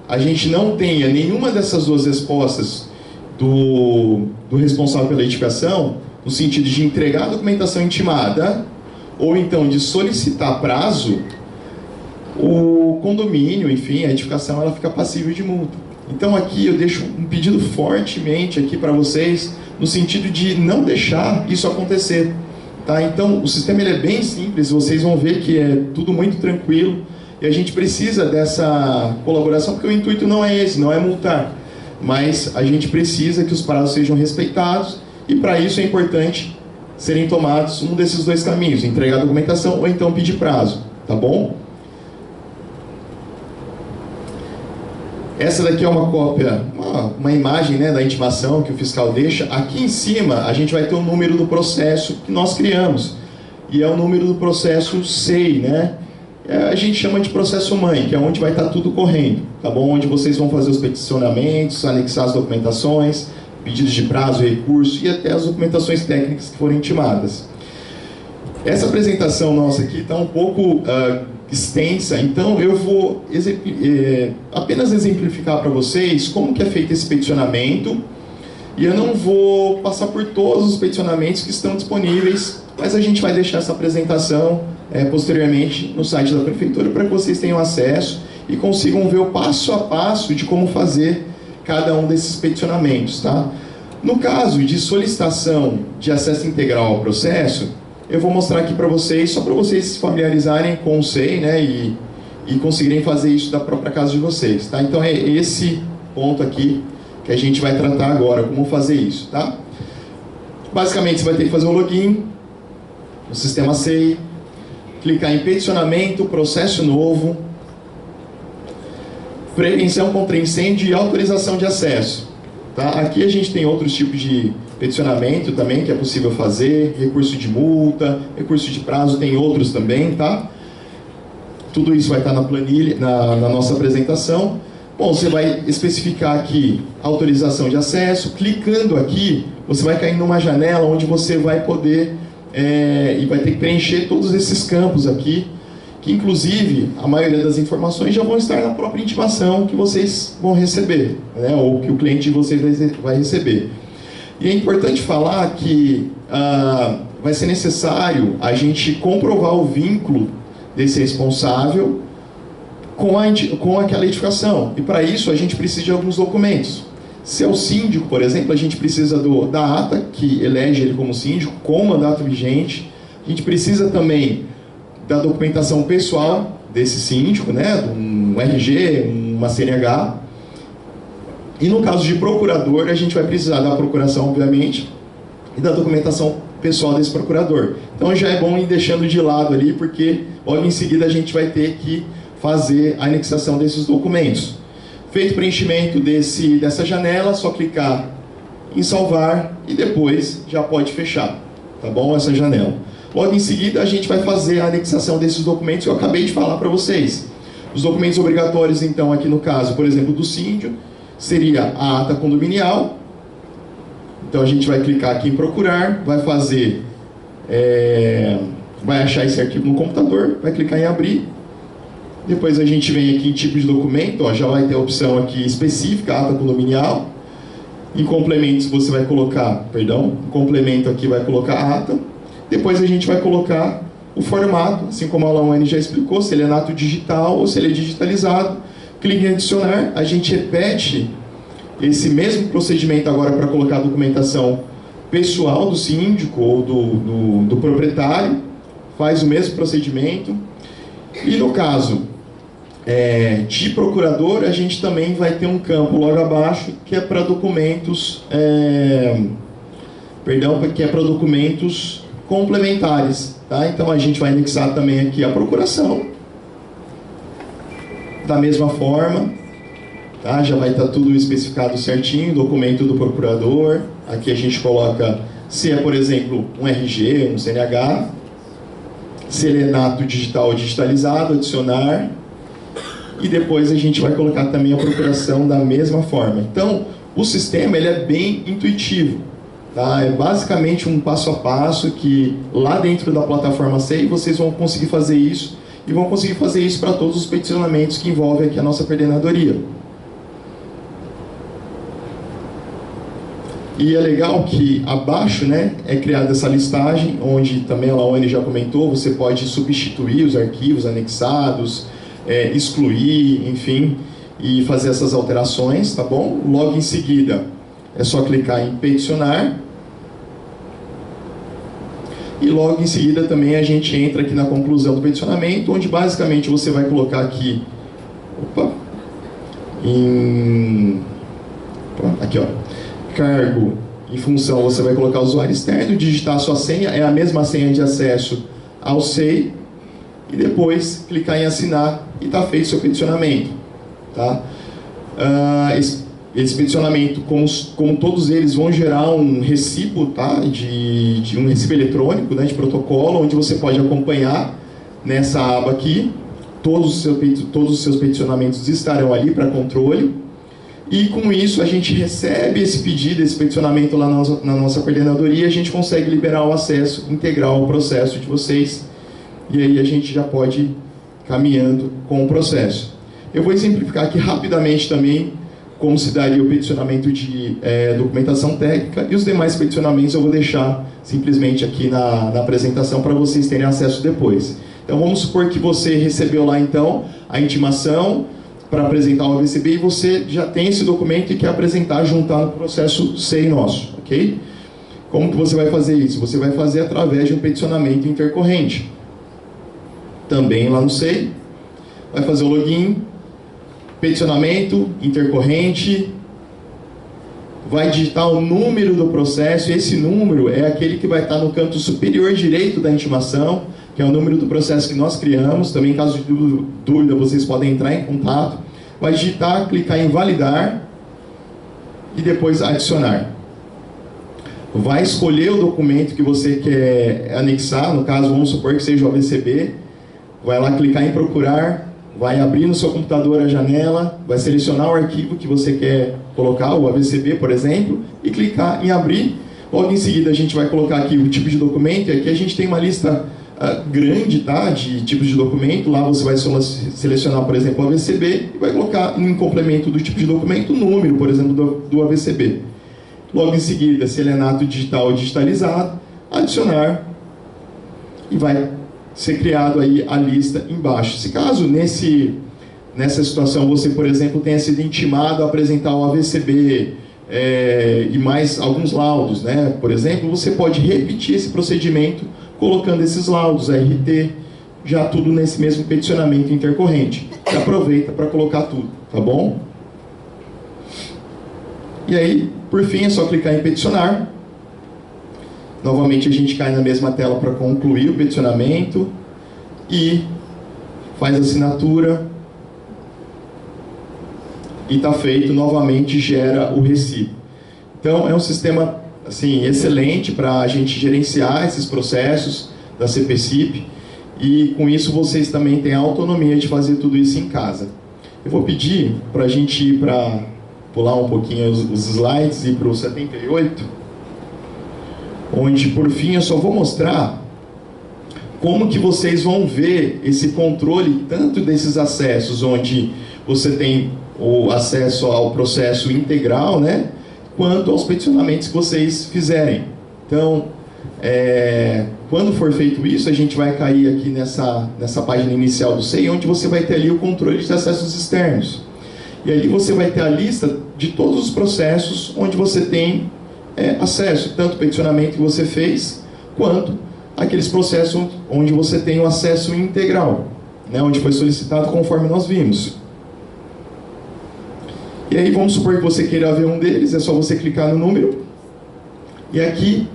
S3: a gente não tenha nenhuma dessas 2 respostas do responsável pela edificação, no sentido de entregar a documentação intimada, ou então de solicitar prazo, o condomínio, enfim, a edificação, ela fica passível de multa. Então aqui eu deixo um pedido fortemente aqui para vocês, no sentido de não deixar isso acontecer. Tá? Então o sistema ele é bem simples, vocês vão ver que é tudo muito tranquilo, e a gente precisa dessa colaboração, porque o intuito não é esse, não é multar. Mas a gente precisa que os prazos sejam respeitados e para isso é importante serem tomados um desses 2 caminhos, entregar a documentação ou então pedir prazo, tá bom? Essa daqui é uma cópia, uma imagem, né, da intimação que o fiscal deixa. Aqui em cima a gente vai ter o número do processo que nós criamos e é o número do processo SEI, né? A gente chama de processo mãe, que é onde vai estar tudo correndo, tá bom? Onde vocês vão fazer os peticionamentos, anexar as documentações, pedidos de prazo, recurso e até as documentações técnicas que forem intimadas. Essa apresentação nossa aqui está um pouco extensa, então eu vou apenas exemplificar para vocês como que é feito esse peticionamento E eu não vou passar por todos os peticionamentos que estão disponíveis, mas a gente vai deixar essa apresentação posteriormente no site da Prefeitura para que vocês tenham acesso e consigam ver o passo a passo de como fazer cada um desses peticionamentos, tá? No caso de solicitação de acesso integral ao processo, eu vou mostrar aqui para vocês, só para vocês se familiarizarem com o SEI, né, e conseguirem fazer isso da própria casa de vocês, tá? Então é esse ponto aqui que a gente vai tratar agora, como fazer isso, tá? Basicamente, você vai ter que fazer um login no sistema SEI, clicar em peticionamento, processo novo, prevenção contra incêndio e autorização de acesso, tá? Aqui a gente tem outros tipos de peticionamento também que é possível fazer, recurso de multa, recurso de prazo, tem outros também, tá? Tudo isso vai estar na planilha, na nossa apresentação. Bom, você vai especificar aqui autorização de acesso. Clicando aqui, você vai cair numa janela onde você vai poder e vai ter que preencher todos esses campos aqui, que inclusive a maioria das informações já vão estar na própria intimação que vocês vão receber, né, ou que o cliente de vocês vai receber. E é importante falar que vai ser necessário a gente comprovar o vínculo desse responsável com aquela edificação. E para isso a gente precisa de alguns documentos. Se é o síndico, por exemplo, a gente precisa da ata que elege ele como síndico, com mandato vigente. A gente precisa também da documentação pessoal desse síndico, né, um RG, uma CNH. E no caso de procurador, a gente vai precisar da procuração, obviamente, e da documentação pessoal desse procurador. Então já é bom ir deixando de lado ali, porque logo em seguida a gente vai ter que fazer a anexação desses documentos. Feito o preenchimento dessa janela, só clicar em salvar e depois já pode fechar, tá bom? Essa janela. Logo em seguida a gente vai fazer a anexação desses documentos que eu acabei de falar para vocês. Os documentos obrigatórios, então, aqui no caso, por exemplo, do síndio, seria a ata condominial. Então a gente vai clicar aqui em procurar, vai fazer, vai achar esse arquivo no computador, vai clicar em abrir. Depois a gente vem aqui em tipo de documento, ó, já vai ter a opção aqui específica, ata condominial. Em complementos você vai colocar, em complemento aqui vai colocar a ata. Depois a gente vai colocar o formato, assim como a Lawane já explicou, se ele é na ato digital ou se ele é digitalizado. Clique em adicionar, a gente repete esse mesmo procedimento agora para colocar a documentação pessoal do síndico ou do proprietário, faz o mesmo procedimento. E no caso de procurador, a gente também vai ter um campo logo abaixo que é para documentos, que é para documentos complementares, tá? Então a gente vai anexar também aqui a procuração, da mesma forma, tá? Já vai estar tudo especificado certinho, documento do procurador. Aqui a gente coloca se é, por exemplo, um RG, um CNH, se ele é na ato digital ou digitalizado, adicionar, e depois a gente vai colocar também a procuração da mesma forma. Então, o sistema ele é bem intuitivo, tá? É basicamente um passo a passo que lá dentro da plataforma SEI vocês vão conseguir fazer isso, e vão conseguir fazer isso para todos os peticionamentos que envolvem aqui a nossa coordenadoria. E é legal que abaixo, né, é criada essa listagem, onde também a Lawane já comentou, você pode substituir os arquivos anexados, excluir, enfim, e fazer essas alterações, tá bom? Logo em seguida, é só clicar em peticionar. E logo em seguida também a gente entra aqui na conclusão do peticionamento, onde basicamente você vai colocar aqui, aqui ó, cargo em função, você vai colocar o usuário externo, digitar a sua senha, é a mesma senha de acesso ao SEI, e depois clicar em assinar e está feito o seu peticionamento, tá? Esse peticionamento, como todos eles, vão gerar um recibo, tá? de um recibo eletrônico, né? De protocolo, onde você pode acompanhar nessa aba aqui. Todos os seus peticionamentos estarão ali para controle. E com isso a gente recebe esse pedido, esse peticionamento lá na nossa coordenadoria, e a gente consegue liberar o acesso integral ao processo de vocês. E aí a gente já pode ir caminhando com o processo. Eu vou exemplificar aqui rapidamente também como se daria o peticionamento de documentação técnica, e os demais peticionamentos eu vou deixar simplesmente aqui na apresentação para vocês terem acesso depois. Então vamos supor que você recebeu lá então a intimação para apresentar o AVCB e você já tem esse documento e quer apresentar, juntar no processo SEI nosso, ok? Como que você vai fazer isso? Você vai fazer através de um peticionamento intercorrente. Também lá no SEI, vai fazer o login, peticionamento intercorrente, vai digitar o número do processo, e esse número é aquele que vai estar no canto superior direito da intimação, que é o número do processo que nós criamos. Também, em caso de dúvida, vocês podem entrar em contato. Vai digitar, clicar em validar e depois adicionar. Vai escolher o documento que você quer anexar, no caso, vamos supor que seja o AVCB, vai lá clicar em procurar, vai abrir no seu computador a janela, vai selecionar o arquivo que você quer colocar, o AVCB, por exemplo, e clicar em abrir. Logo em seguida a gente vai colocar aqui o tipo de documento, e aqui a gente tem uma lista grande, tá, de tipos de documento. Lá você vai selecionar, por exemplo, o AVCB e vai colocar em complemento do tipo de documento o número, por exemplo, do AVCB. Logo em seguida, se ele é nato digital ou digitalizado, adicionar, e vai ser criado aí a lista embaixo. Se caso nessa situação você, por exemplo, tenha sido intimado a apresentar o AVCB e mais alguns laudos, né? Por exemplo, você pode repetir esse procedimento colocando esses laudos, RT, já tudo nesse mesmo peticionamento intercorrente. E aproveita para colocar tudo, tá bom? E aí, por fim, é só clicar em peticionar. Novamente a gente cai na mesma tela para concluir o peticionamento e faz a assinatura e está feito. Novamente gera o recibo. Então é um sistema assim, excelente para a gente gerenciar esses processos da CPCIP, e com isso vocês também têm a autonomia de fazer tudo isso em casa. Eu vou pedir para a gente ir para pular um pouquinho os slides e para o 78, onde por fim eu só vou mostrar como que vocês vão ver esse controle tanto desses acessos, onde você tem o acesso ao processo integral, né, quanto aos peticionamentos que vocês fizerem. Então, quando for feito isso, a gente vai cair aqui nessa página inicial do SEI, onde você vai ter ali o controle de acessos externos. E ali você vai ter a lista de todos os processos onde você tem acesso, tanto o peticionamento que você fez, quanto aqueles processos onde você tem o acesso integral, né, onde foi solicitado conforme nós vimos. E aí vamos supor que você queira ver um deles, é só você clicar no número. E aqui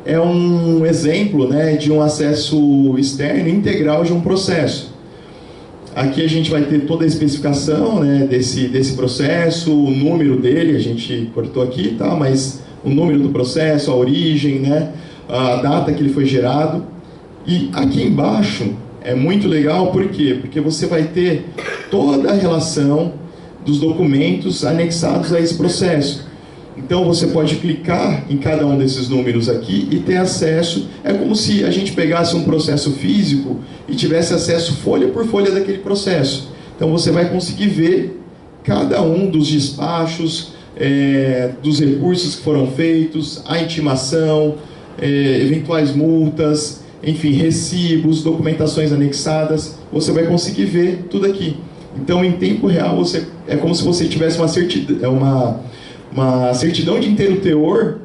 S3: é um exemplo, né, de um acesso externo integral de um processo. Aqui a gente vai ter toda a especificação, né, desse processo, o número dele, a gente cortou aqui, tá, mas o número do processo, a origem, né, a data que ele foi gerado. E aqui embaixo é muito legal, por quê? Porque você vai ter toda a relação dos documentos anexados a esse processo. Então você pode clicar em cada um desses números aqui e ter acesso. É como se a gente pegasse um processo físico e tivesse acesso folha por folha daquele processo. Então você vai conseguir ver cada um dos despachos, dos recursos que foram feitos, a intimação, eventuais multas, enfim, recibos, documentações anexadas. Você vai conseguir ver tudo aqui. Então, em tempo real, é como se você tivesse uma certidão de inteiro teor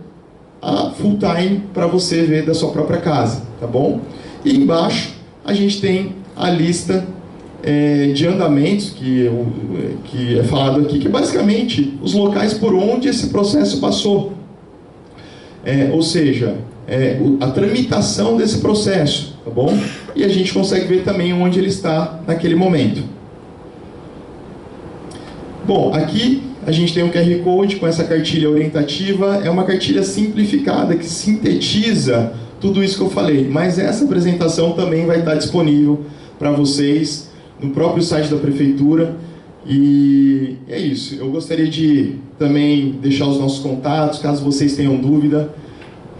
S3: a full time para você ver da sua própria casa, tá bom? E embaixo a gente tem a lista de andamentos que é falado aqui, que é basicamente os locais por onde esse processo passou. Ou seja, a tramitação desse processo, tá bom? E a gente consegue ver também onde ele está naquele momento. Bom, aqui a gente tem um QR Code com essa cartilha orientativa. É uma cartilha simplificada que sintetiza tudo isso que eu falei, mas essa apresentação também vai estar disponível para vocês no próprio site da Prefeitura. E é isso. Eu gostaria de também deixar os nossos contatos, caso vocês tenham dúvida.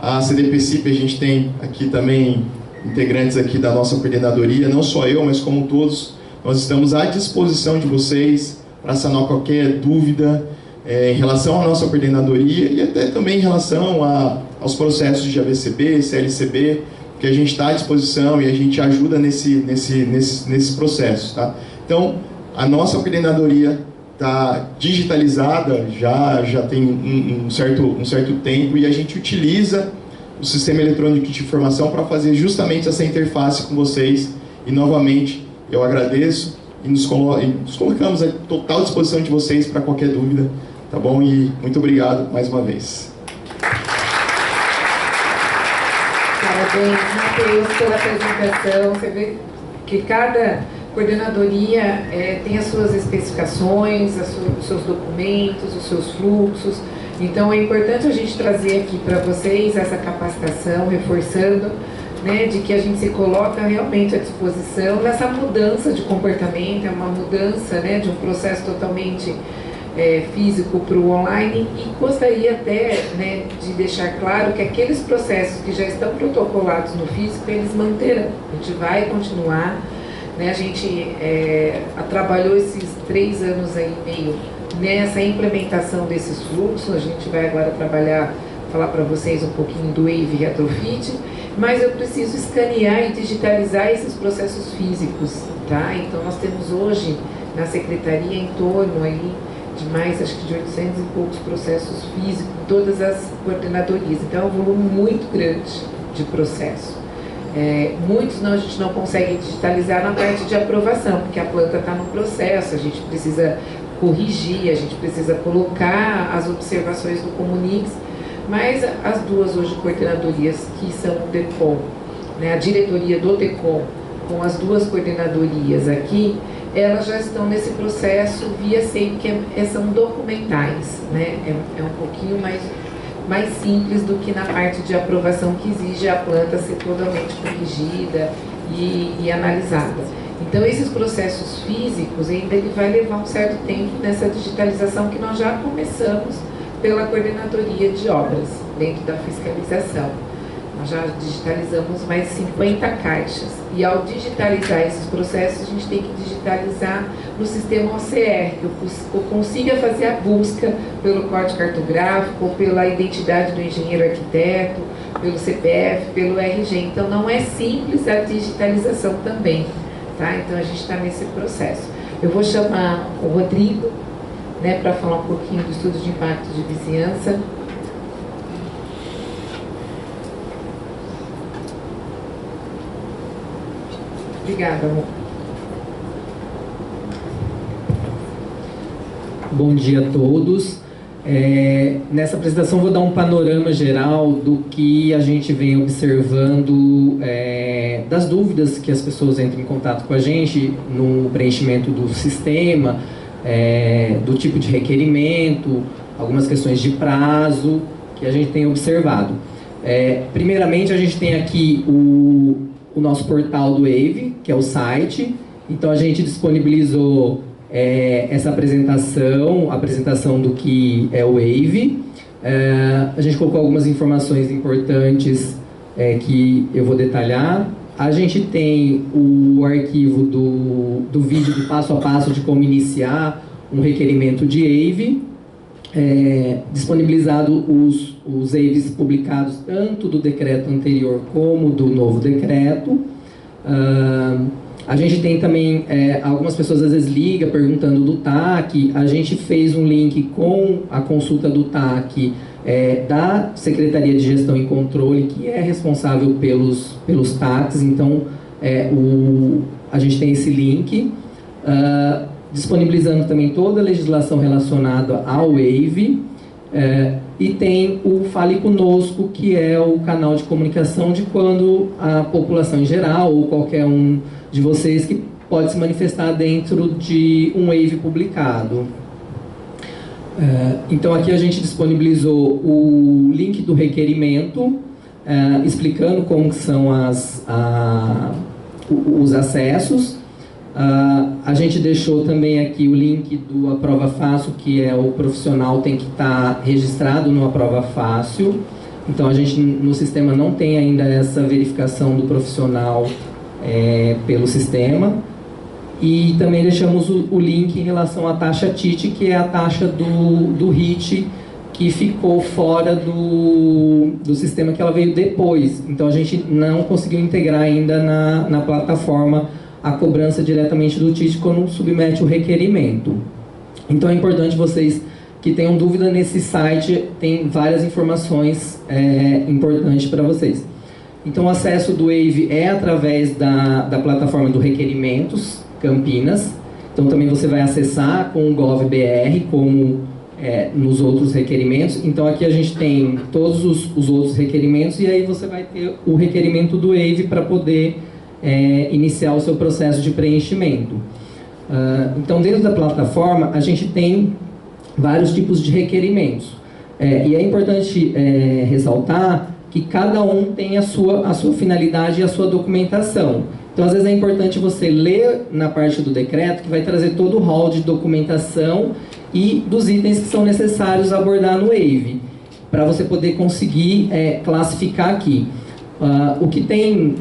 S3: A CDPCIP, a gente tem aqui também integrantes aqui da nossa coordenadoria, não só eu, mas como todos. Nós estamos à disposição de vocês para sanar qualquer dúvida em relação à nossa coordenadoria e até também em relação aos processos de AVCB, CLCB, que a gente está à disposição e a gente ajuda nesse processo, tá? Então, a nossa coordenadoria está digitalizada já tem um certo tempo, e a gente utiliza o sistema eletrônico de informação para fazer justamente essa interface com vocês. E novamente eu agradeço e nos colocamos à total disposição de vocês para qualquer dúvida, tá bom? E muito obrigado mais uma vez.
S1: Parabéns, Matheus, pela apresentação. Você vê que cada coordenadoria tem as suas especificações, os seus documentos, os seus fluxos. Então é importante a gente trazer aqui para vocês essa capacitação, reforçando, né, de que a gente se coloca realmente à disposição nessa mudança de comportamento, é uma mudança, né, de um processo totalmente físico para o online, e gostaria até, né, de deixar claro que aqueles processos que já estão protocolados no físico, eles manterão, a gente vai continuar, né, a gente trabalhou esses 3 anos aí e meio nessa implementação desses fluxos. A gente vai agora falar para vocês um pouquinho do Wave Retrofit, mas eu preciso escanear e digitalizar esses processos físicos, tá? Então nós temos hoje na Secretaria em torno aí de mais, acho que de 800 e poucos processos físicos, em todas as coordenadorias. Então é um volume muito grande de processo. Muitos a gente não consegue digitalizar na parte de aprovação, porque a planta está no processo, a gente precisa corrigir, a gente precisa colocar as observações do Comunix, mas as duas hoje coordenadorias que são o DECOM, né, a diretoria do DECOM com as duas coordenadorias aqui, elas já estão nesse processo via SEI, que são documentais, né, é um pouquinho mais simples do que na parte de aprovação, que exige a planta ser totalmente corrigida e analisada. Então, esses processos físicos, ainda ele vai levar um certo tempo nessa digitalização que nós já começamos pela coordenadoria de obras, dentro da fiscalização. Nós já digitalizamos mais 50 caixas. E ao digitalizar esses processos, a gente tem que digitalizar no sistema OCR, que eu consiga fazer a busca pelo código cartográfico, ou pela identidade do engenheiro arquiteto, pelo CPF, pelo RG. Então, não é simples a digitalização também. Tá? Então a gente está nesse processo. Eu vou chamar o Rodrigo, né, para falar um pouquinho do estudo de impacto de vizinhança. Obrigada, amor.
S4: Bom dia a todos. Nessa apresentação vou dar um panorama geral do que a gente vem observando, das dúvidas que as pessoas entram em contato com a gente no preenchimento do sistema, do tipo de requerimento, algumas questões de prazo que a gente tem observado. Primeiramente, a gente tem aqui o nosso portal do Wave, que é o site. Então a gente disponibilizou essa apresentação do que é o Wave. A gente colocou algumas informações importantes que eu vou detalhar. A gente tem o arquivo do vídeo do passo a passo de como iniciar um requerimento de Wave, disponibilizado os Waves publicados tanto do decreto anterior como do novo decreto. A gente tem também, algumas pessoas às vezes ligam perguntando do TAC. A gente fez um link com a consulta do TAC, da Secretaria de Gestão e Controle, que é responsável pelos TACs. Então, a gente tem esse link, disponibilizando também toda a legislação relacionada ao Wave. E tem o Fale Conosco, que é o canal de comunicação de quando a população em geral, ou qualquer um de vocês que pode se manifestar dentro de um Wave publicado. Então aqui a gente disponibilizou o link do requerimento, explicando como são os acessos. A gente deixou também aqui o link do Aprova Fácil, que é o profissional tem que estar registrado no Aprova Fácil. Então a gente no sistema não tem ainda essa verificação do profissional pelo sistema. E também deixamos o link em relação à taxa TIT, que é a taxa do RIT, que ficou fora do sistema, que ela veio depois. Então a gente não conseguiu integrar ainda na plataforma a cobrança diretamente do TIT quando submete o requerimento. Então é importante vocês que tenham dúvida, nesse site tem várias informações importantes para vocês. Então o acesso do Wave é através da plataforma do Requerimentos Campinas. Então também você vai acessar com o GovBR, como nos outros requerimentos. Então aqui a gente tem todos os outros requerimentos, e aí você vai ter o requerimento do Wave para poder iniciar o seu processo de preenchimento. Então dentro da plataforma a gente tem vários tipos de requerimentos, e é importante ressaltar que cada um tem a sua finalidade e a sua documentação. Então às vezes é importante você ler na parte do decreto, que vai trazer todo o rol de documentação e dos itens que são necessários abordar no Wave, para você poder conseguir classificar aqui. O que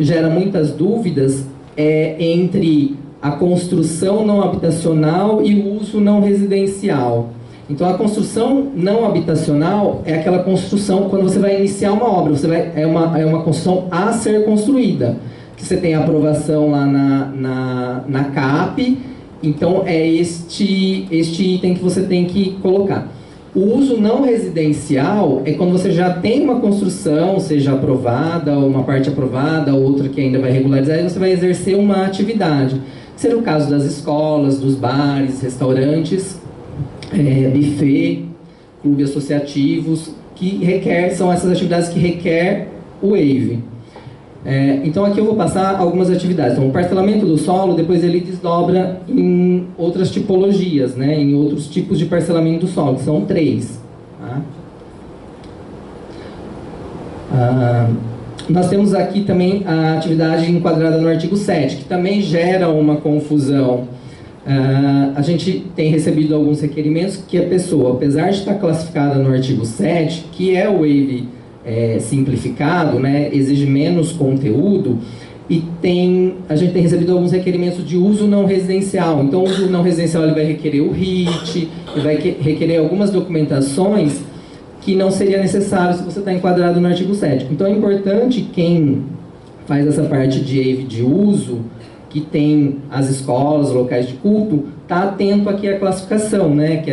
S4: gera muitas dúvidas é entre a construção não habitacional e o uso não residencial. Então a construção não habitacional é aquela construção quando você vai iniciar uma obra, é uma construção a ser construída, que você tem a aprovação lá na CAP. Então é este item que você tem que colocar. O uso não residencial é quando você já tem uma construção, seja aprovada, ou uma parte aprovada, outra que ainda vai regularizar, e você vai exercer uma atividade. Seria o caso das escolas, dos bares, restaurantes, buffet, clubes associativos, são essas atividades que requer o Wave. Então aqui eu vou passar algumas atividades. Então o parcelamento do solo, depois ele desdobra em outras tipologias, né? Em outros tipos de parcelamento do solo, que são 3. Tá? Nós temos aqui também a atividade enquadrada no artigo 7, que também gera uma confusão. A gente tem recebido alguns requerimentos que a pessoa, apesar de estar classificada no artigo 7, que é o Wave simplificado, né, exige menos conteúdo, e a gente tem recebido alguns requerimentos de uso não residencial. Então o uso não residencial ele vai requerer o RIT, ele vai requerer algumas documentações que não seria necessário se você está enquadrado no artigo 7. Então é importante quem faz essa parte de Wave de uso, que tem as escolas, locais de culto, está atento aqui à classificação, né? Que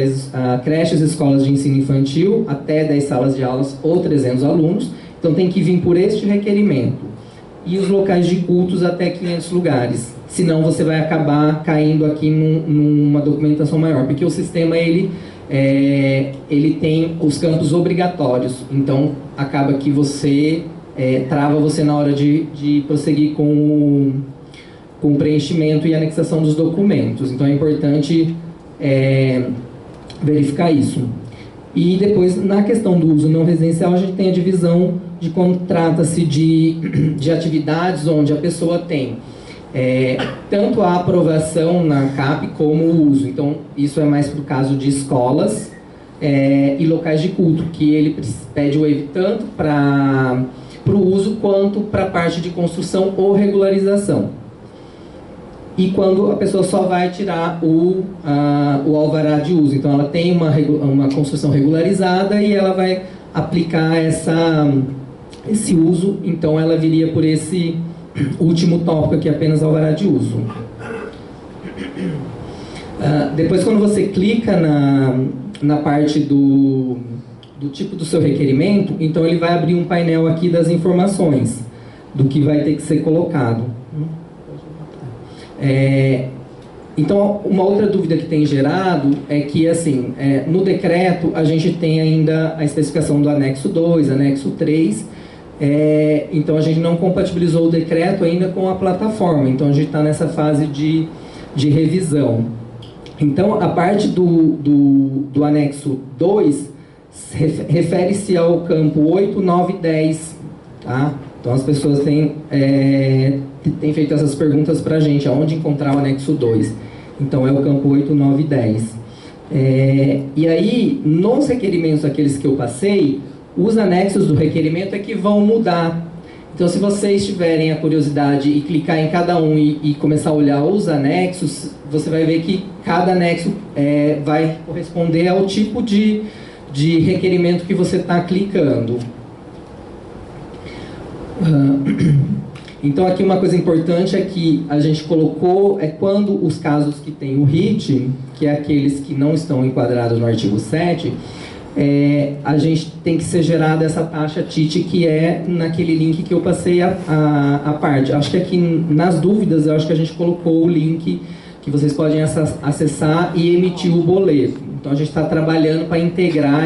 S4: creches e escolas de ensino infantil, até 10 salas de aulas ou 300 alunos, então tem que vir por este requerimento. E os locais de cultos até 500 lugares, senão você vai acabar caindo aqui numa documentação maior, porque o sistema ele tem os campos obrigatórios, então acaba que você trava você na hora de prosseguir com o preenchimento e anexação dos documentos. Então é importante verificar isso. E depois, na questão do uso não residencial, a gente tem a divisão de quando trata-se de atividades onde a pessoa tem tanto a aprovação na CAP como o uso. Então isso é mais para o caso de escolas e locais de culto, que ele pede o Wave tanto para o uso quanto para a parte de construção ou regularização. E quando a pessoa só vai tirar o alvará de uso. Então ela tem uma construção regularizada e ela vai aplicar esse uso, então ela viria por esse último tópico aqui, apenas alvará de uso. Depois, quando você clica na parte do tipo do seu requerimento, então ele vai abrir um painel aqui das informações do que vai ter que ser colocado. Então, uma outra dúvida que tem gerado é que, assim, no decreto a gente tem ainda a especificação do anexo 2, anexo 3, então a gente não compatibilizou o decreto ainda com a plataforma, então a gente está nessa fase de revisão. Então, a parte do anexo 2 refere-se ao campo 8, 9 e 10, tá? Então as pessoas têm feito essas perguntas para a gente, aonde encontrar o anexo 2. Então é o campo 8, 9 e 10. E aí, nos requerimentos aqueles que eu passei, os anexos do requerimento é que vão mudar. Então, se vocês tiverem a curiosidade e clicar em cada um e começar a olhar os anexos, você vai ver que cada anexo vai corresponder ao tipo de requerimento que você está clicando. Então, aqui uma coisa importante é que a gente colocou, quando os casos que tem o RIT, que é aqueles que não estão enquadrados no artigo 7, a gente tem que ser gerada essa taxa TIT, que é naquele link que eu passei a parte. Acho que aqui nas dúvidas, eu acho que a gente colocou o link que vocês podem acessar e emitir o boleto. Então, a gente está trabalhando para integrar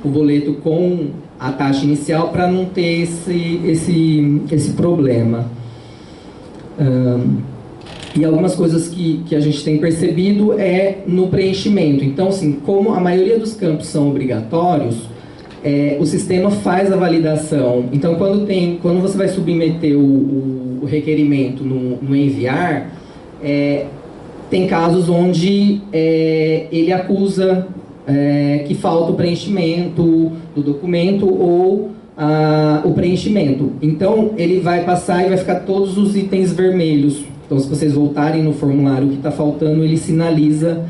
S4: o boleto com a taxa inicial para não ter esse problema. E algumas coisas que a gente tem percebido no preenchimento. Então, assim, como a maioria dos campos são obrigatórios, o sistema faz a validação. Então, quando você vai submeter o requerimento no enviar, tem casos onde ele acusa que falta o preenchimento do documento ou o preenchimento. Então, ele vai passar e vai ficar todos os itens vermelhos. Então, se vocês voltarem no formulário, o que está faltando, ele sinaliza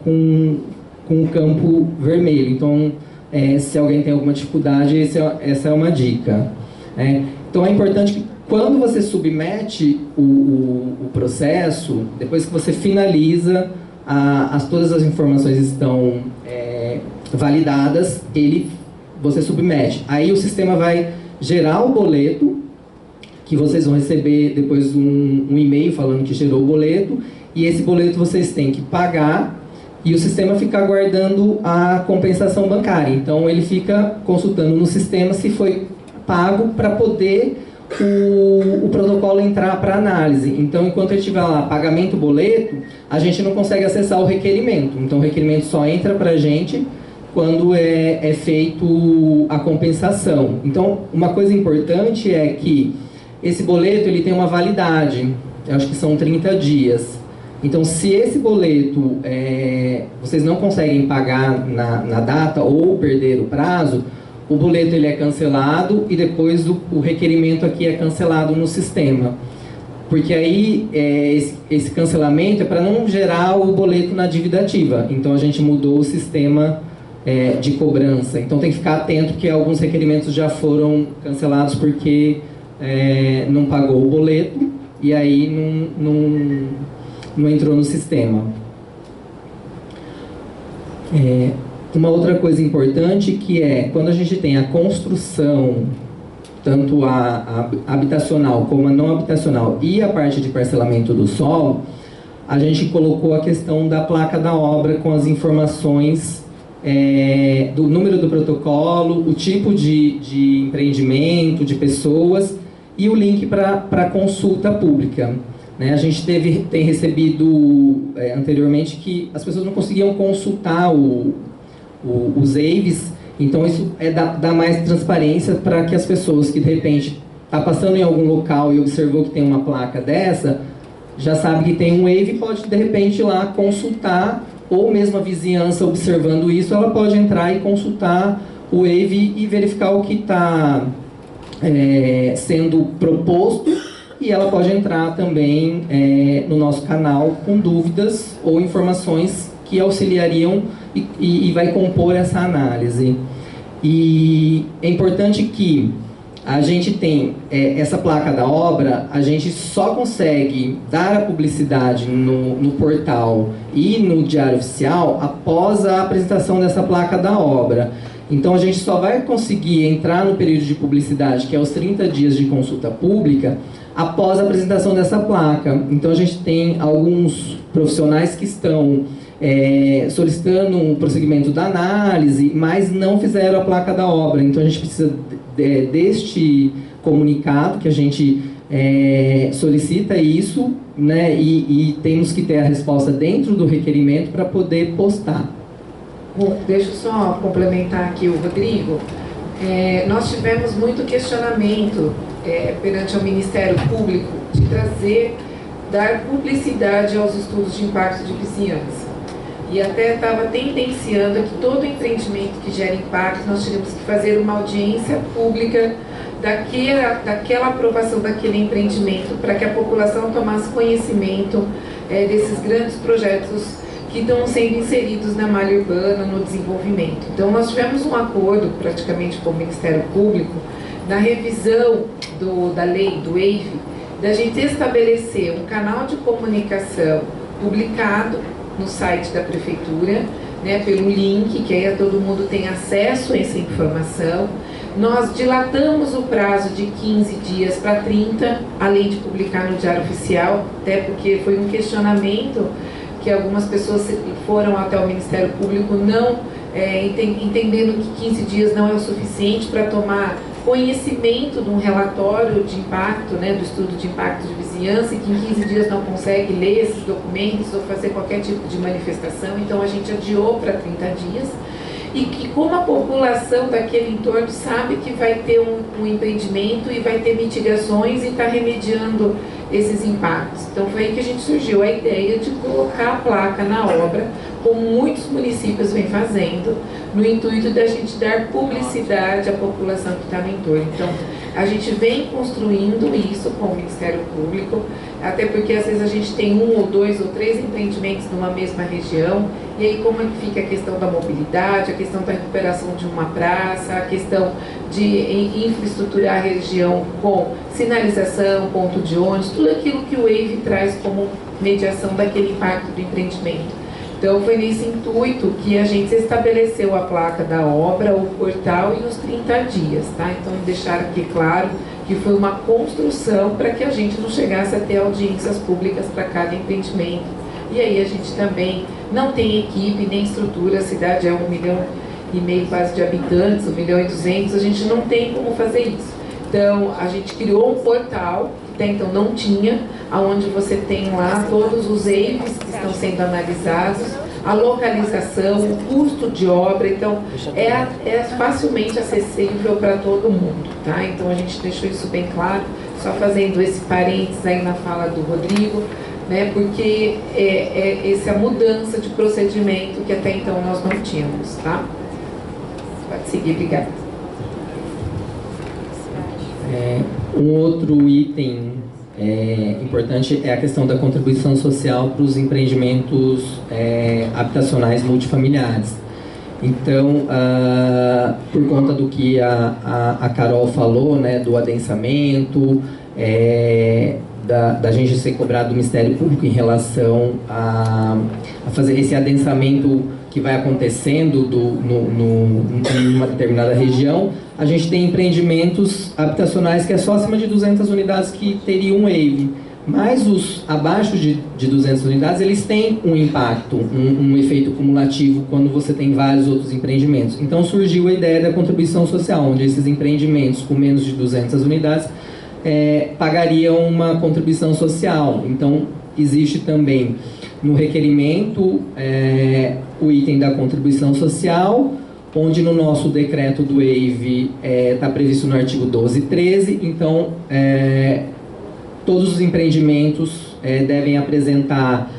S4: com o campo vermelho. Então, se alguém tem alguma dificuldade, essa é uma dica. Então, é importante que quando você submete o processo, depois que você finaliza, todas as informações estão validadas, você submete. Aí o sistema vai gerar o boleto, que vocês vão receber depois um e-mail falando que gerou o boleto, e esse boleto vocês têm que pagar, e o sistema fica aguardando a compensação bancária. Então, ele fica consultando no sistema se foi pago para poder o protocolo entrar para análise. Então, enquanto ele estiver lá, pagamento boleto, a gente não consegue acessar o requerimento. Então, o requerimento só entra para a gente quando é feito a compensação. Então, uma coisa importante é que esse boleto ele tem uma validade, eu acho que são 30 dias. Então, se esse boleto vocês não conseguem pagar na data ou perder o prazo, o boleto ele é cancelado e depois o requerimento aqui é cancelado no sistema. Porque aí esse cancelamento é para não gerar o boleto na dívida ativa. Então, a gente mudou o sistema de cobrança. Então, tem que ficar atento que alguns requerimentos já foram cancelados porque não pagou o boleto e aí não entrou no sistema. Uma outra coisa importante que quando a gente tem a construção, tanto a habitacional como a não habitacional e a parte de parcelamento do solo, a gente colocou a questão da placa da obra com as informações do número do protocolo, o tipo de empreendimento, de pessoas e o link para consulta pública. A gente tem recebido anteriormente que as pessoas não conseguiam consultar os EIVs, então isso dá mais transparência para que as pessoas que de repente está passando em algum local e observou que tem uma placa dessa, já sabe que tem um EIV e pode de repente ir lá consultar, ou mesmo a vizinhança observando isso, ela pode entrar e consultar o EIV e verificar o que está sendo proposto, e ela pode entrar também no nosso canal com dúvidas ou informações que auxiliariam e vai compor essa análise. E é importante que a gente tem essa placa da obra, a gente só consegue dar a publicidade no portal e no Diário Oficial após a apresentação dessa placa da obra. Então, a gente só vai conseguir entrar no período de publicidade, que é os 30 dias de consulta pública, após a apresentação dessa placa. Então, a gente tem alguns profissionais que estão solicitando um prosseguimento da análise, mas não fizeram a placa da obra. Então, a gente precisa deste comunicado que a gente solicita isso, né, e temos que ter a resposta dentro do requerimento para poder postar.
S1: Bom, deixa eu só complementar aqui o Rodrigo. Nós tivemos muito questionamento perante o Ministério Público de dar publicidade aos estudos de impacto de vizinhança. E até estava tendenciando que todo empreendimento que gera impacto, nós teríamos que fazer uma audiência pública daquela aprovação daquele empreendimento, para que a população tomasse conhecimento desses grandes projetos que estão sendo inseridos na malha urbana, no desenvolvimento. Então, nós tivemos um acordo praticamente com o Ministério Público na revisão da lei do EIV, da gente estabelecer um canal de comunicação publicado no site da Prefeitura, né, pelo link, que aí todo mundo tem acesso a essa informação. Nós dilatamos o prazo de 15 dias para 30, além de publicar no Diário Oficial, até porque foi um questionamento que algumas pessoas foram até o Ministério Público não entendendo que 15 dias não é o suficiente para tomar conhecimento de um relatório de impacto, né, do estudo de impacto de vizinhança, e que em 15 dias não consegue ler esses documentos ou fazer qualquer tipo de manifestação. Então a gente adiou para 30 dias, e que como a população daquele entorno sabe que vai ter um empreendimento e vai ter mitigações e está remediando esses impactos. Então foi aí que a gente surgiu a ideia de colocar a placa na obra, como muitos municípios vêm fazendo, no intuito da gente dar publicidade à população que está no entorno. Então, a gente vem construindo isso com o Ministério Público, até porque às vezes a gente tem 1 ou 2 ou 3 empreendimentos numa mesma região, e aí como é que fica a questão da mobilidade, a questão da recuperação de uma praça, a questão de infraestruturar a região com sinalização, ponto de ônibus, tudo aquilo que o EIV traz como mediação daquele impacto do empreendimento. Então foi nesse intuito que a gente estabeleceu a placa da obra, o portal e os 30 dias, tá? Então deixar aqui claro que foi uma construção para que a gente não chegasse a ter audiências públicas para cada empreendimento. E aí a gente também não tem equipe nem estrutura, a cidade é 1,5 milhão quase de habitantes, 1,2 milhões, a gente não tem como fazer isso. Então a gente criou um portal, que até então não tinha, onde você tem lá todos os EIVs que estão sendo analisados, a localização, o custo de obra, então é facilmente acessível para todo mundo, tá? Então a gente deixou isso bem claro, só fazendo esse parênteses aí na fala do Rodrigo, né? Porque essa mudança de procedimento que até então nós não tínhamos, tá? Pode seguir, obrigada.
S4: Um outro item importante é a questão da contribuição social para os empreendimentos habitacionais multifamiliares. Então, por conta do que a Carol falou, né, do adensamento, da gente ser cobrado do Ministério Público em relação a fazer esse adensamento que vai acontecendo numa determinada região, a gente tem empreendimentos habitacionais que é só acima de 200 unidades que teriam um EIV. Mas os abaixo de 200 unidades, eles têm um impacto, um efeito cumulativo quando você tem vários outros empreendimentos. Então surgiu a ideia da contribuição social, onde esses empreendimentos com menos de 200 unidades pagariam uma contribuição social. Então existe também no requerimento o item da contribuição social, onde no nosso decreto do EIV está previsto no artigo 12 e 13, então todos os empreendimentos devem apresentar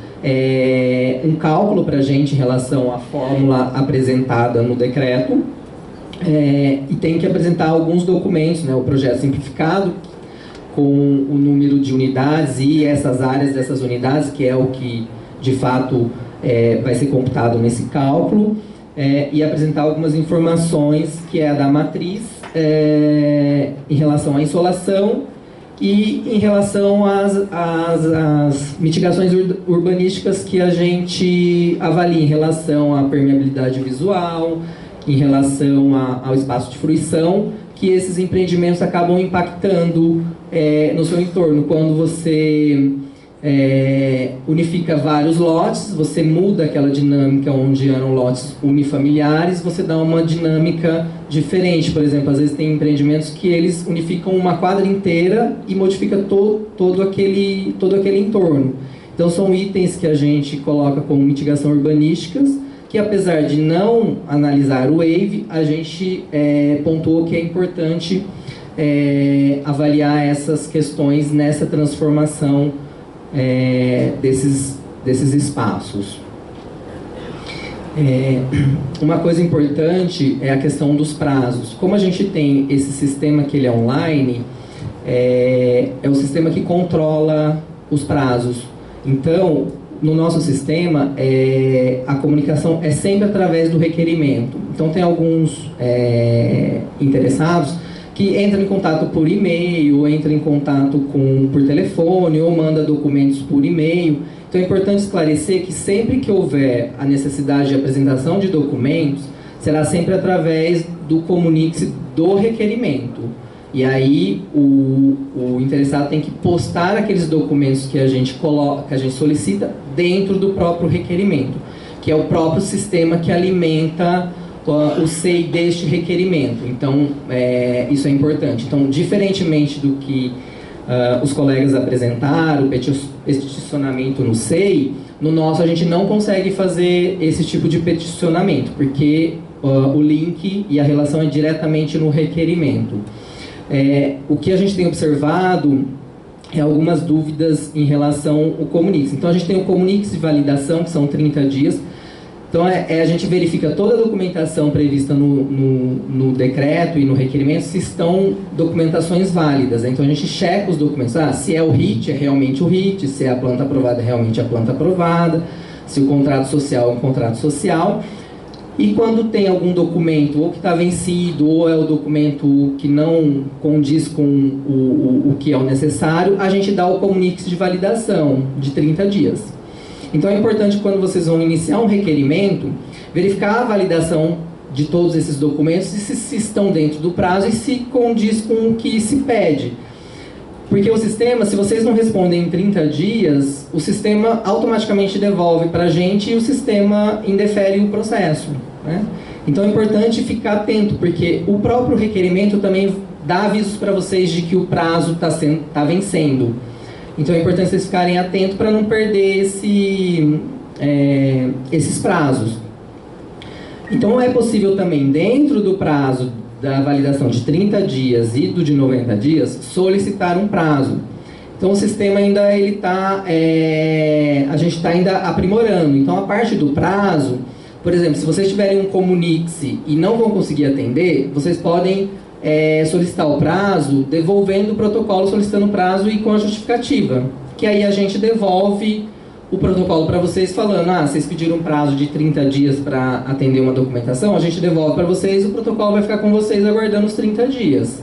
S4: um cálculo para a gente em relação à fórmula apresentada no decreto, e tem que apresentar alguns documentos, né, o projeto simplificado, com o número de unidades e essas áreas dessas unidades, que é o que de fato vai ser computado nesse cálculo, e apresentar algumas informações, que é a da matriz, em relação à insolação e em relação às mitigações urbanísticas que a gente avalia em relação à permeabilidade visual, em relação ao espaço de fruição, que esses empreendimentos acabam impactando no seu entorno. Quando você unifica vários lotes, você muda aquela dinâmica onde eram lotes unifamiliares, você dá uma dinâmica diferente. Por exemplo, às vezes tem empreendimentos que eles unificam uma quadra inteira e modifica todo aquele entorno. Então são itens que a gente coloca como mitigação urbanísticas, que apesar de não analisar o EIV, a gente pontuou que é importante avaliar essas questões nessa transformação desses espaços. Uma coisa importante é a questão dos prazos. Como a gente tem esse sistema que ele é online, é o sistema que controla os prazos. Então, no nosso sistema, a comunicação é sempre através do requerimento. Então, tem alguns interessados que entram em contato por e-mail, ou entram em contato por telefone, ou manda documentos por e-mail. Então é importante esclarecer que sempre que houver a necessidade de apresentação de documentos, será sempre através do Comunique-se do requerimento. E aí o interessado tem que postar aqueles documentos que a gente solicita dentro do próprio requerimento, que é o próprio sistema que alimenta o SEI deste requerimento. Então isso é importante. Então, diferentemente do que os colegas apresentaram, o peticionamento no SEI, no nosso a gente não consegue fazer esse tipo de peticionamento, porque o link e a relação é diretamente no requerimento. O que a gente tem observado é algumas dúvidas em relação ao Comunique-se. Então a gente tem o Comunique-se de validação, que são 30 dias. Então a gente verifica toda a documentação prevista no decreto e no requerimento, se estão documentações válidas. Então a gente checa os documentos, se é o RIT, é realmente o RIT, se é a planta aprovada, é realmente a planta aprovada, se o contrato social é um contrato social. E quando tem algum documento ou que está vencido, ou é o documento que não condiz com o que é o necessário, a gente dá o Comunique-se de validação de 30 dias. Então é importante, quando vocês vão iniciar um requerimento, verificar a validação de todos esses documentos e se estão dentro do prazo e se condiz com o que se pede. Porque o sistema, se vocês não respondem em 30 dias, o sistema automaticamente devolve para a gente e o sistema indefere o processo, né? Então é importante ficar atento, porque o próprio requerimento também dá avisos para vocês de que o prazo está vencendo. Então é importante vocês ficarem atentos para não perder esses prazos. Então é possível também, dentro do prazo da validação de 30 dias e do de 90 dias, solicitar um prazo. Então o sistema ainda a gente está ainda aprimorando. Então a parte do prazo, por exemplo, se vocês tiverem um Comunique-se e não vão conseguir atender, vocês podem solicitar o prazo, devolvendo o protocolo, solicitando o prazo e com a justificativa, que aí a gente devolve o protocolo para vocês falando, vocês pediram um prazo de 30 dias para atender uma documentação, a gente devolve para vocês, o protocolo vai ficar com vocês aguardando os 30 dias.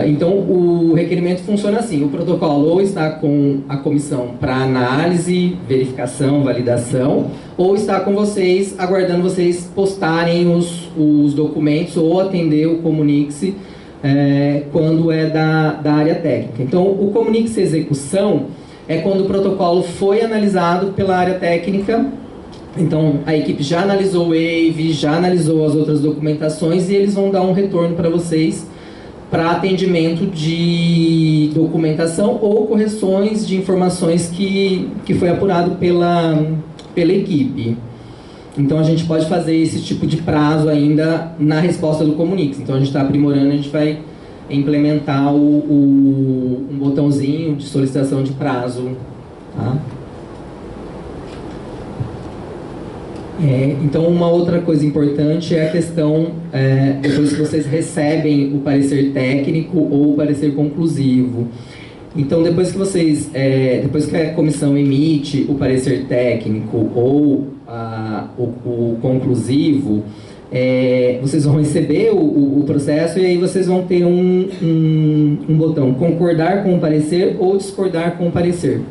S4: Então o requerimento funciona assim: o protocolo ou está com a comissão para análise, verificação, validação, ou está com vocês, aguardando vocês postarem os documentos ou atender o Comunique-se quando é da área técnica. Então o Comunique-se execução é quando o protocolo foi analisado pela área técnica. Então a equipe já analisou o WAVE, já analisou as outras documentações e eles vão dar um retorno para vocês para atendimento de documentação ou correções de informações que foi apurado pela equipe. Então a gente pode fazer esse tipo de prazo ainda na resposta do Comunique-se. Então a gente está aprimorando, a gente vai implementar um botãozinho de solicitação de prazo. Tá? Então uma outra coisa importante é a questão, depois que vocês recebem o parecer técnico ou o parecer conclusivo. Então depois que a comissão emite o parecer técnico ou o conclusivo, vocês vão receber o processo e aí vocês vão ter um botão concordar com o parecer ou discordar com o parecer.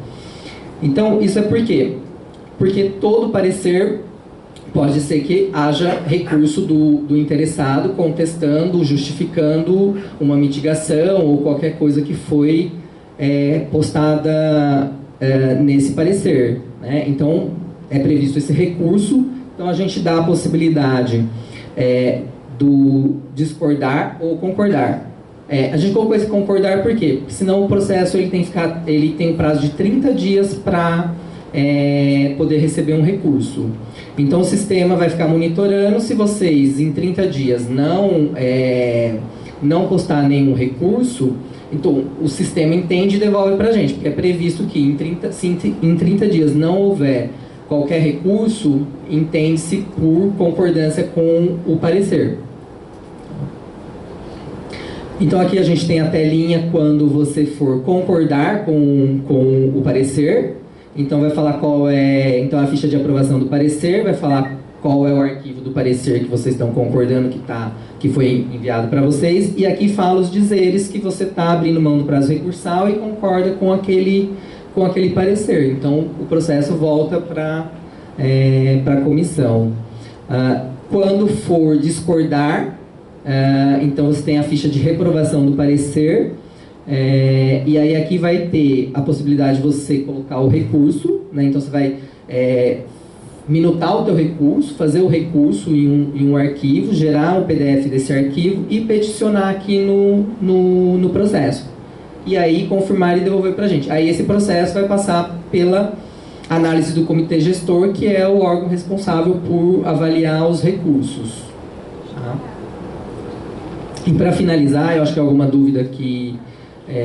S4: Então isso é por quê? Porque todo parecer pode ser que haja recurso do interessado contestando, justificando uma mitigação ou qualquer coisa que foi postada nesse parecer, né? Então é previsto esse recurso. Então a gente dá a possibilidade do discordar ou concordar. A gente colocou esse concordar por quê? Porque senão o processo ele tem um prazo de 30 dias para poder receber um recurso. Então o sistema vai ficar monitorando. Se vocês em 30 dias não postar nenhum recurso, então o sistema entende e devolve para a gente, porque é previsto que se em 30 dias não houver qualquer recurso entende-se por concordância com o parecer. Então aqui a gente tem a telinha quando você for concordar com o parecer. Então vai falar qual é, então a ficha de aprovação do parecer, vai falar qual é o arquivo do parecer que vocês estão concordando que foi enviado para vocês. E aqui fala os dizeres que você está abrindo mão do prazo recursal e concorda com aquele parecer. Então o processo volta para a comissão. Quando for discordar, então você tem a ficha de reprovação do parecer, e aí aqui vai ter a possibilidade de você colocar o recurso, né? Então você vai minutar o teu recurso, fazer o recurso em um arquivo, gerar um PDF desse arquivo e peticionar aqui no processo. E aí confirmar e devolver para a gente. Aí esse processo vai passar pela análise do comitê gestor, que é o órgão responsável por avaliar os recursos. Tá? E para finalizar, eu acho que alguma dúvida que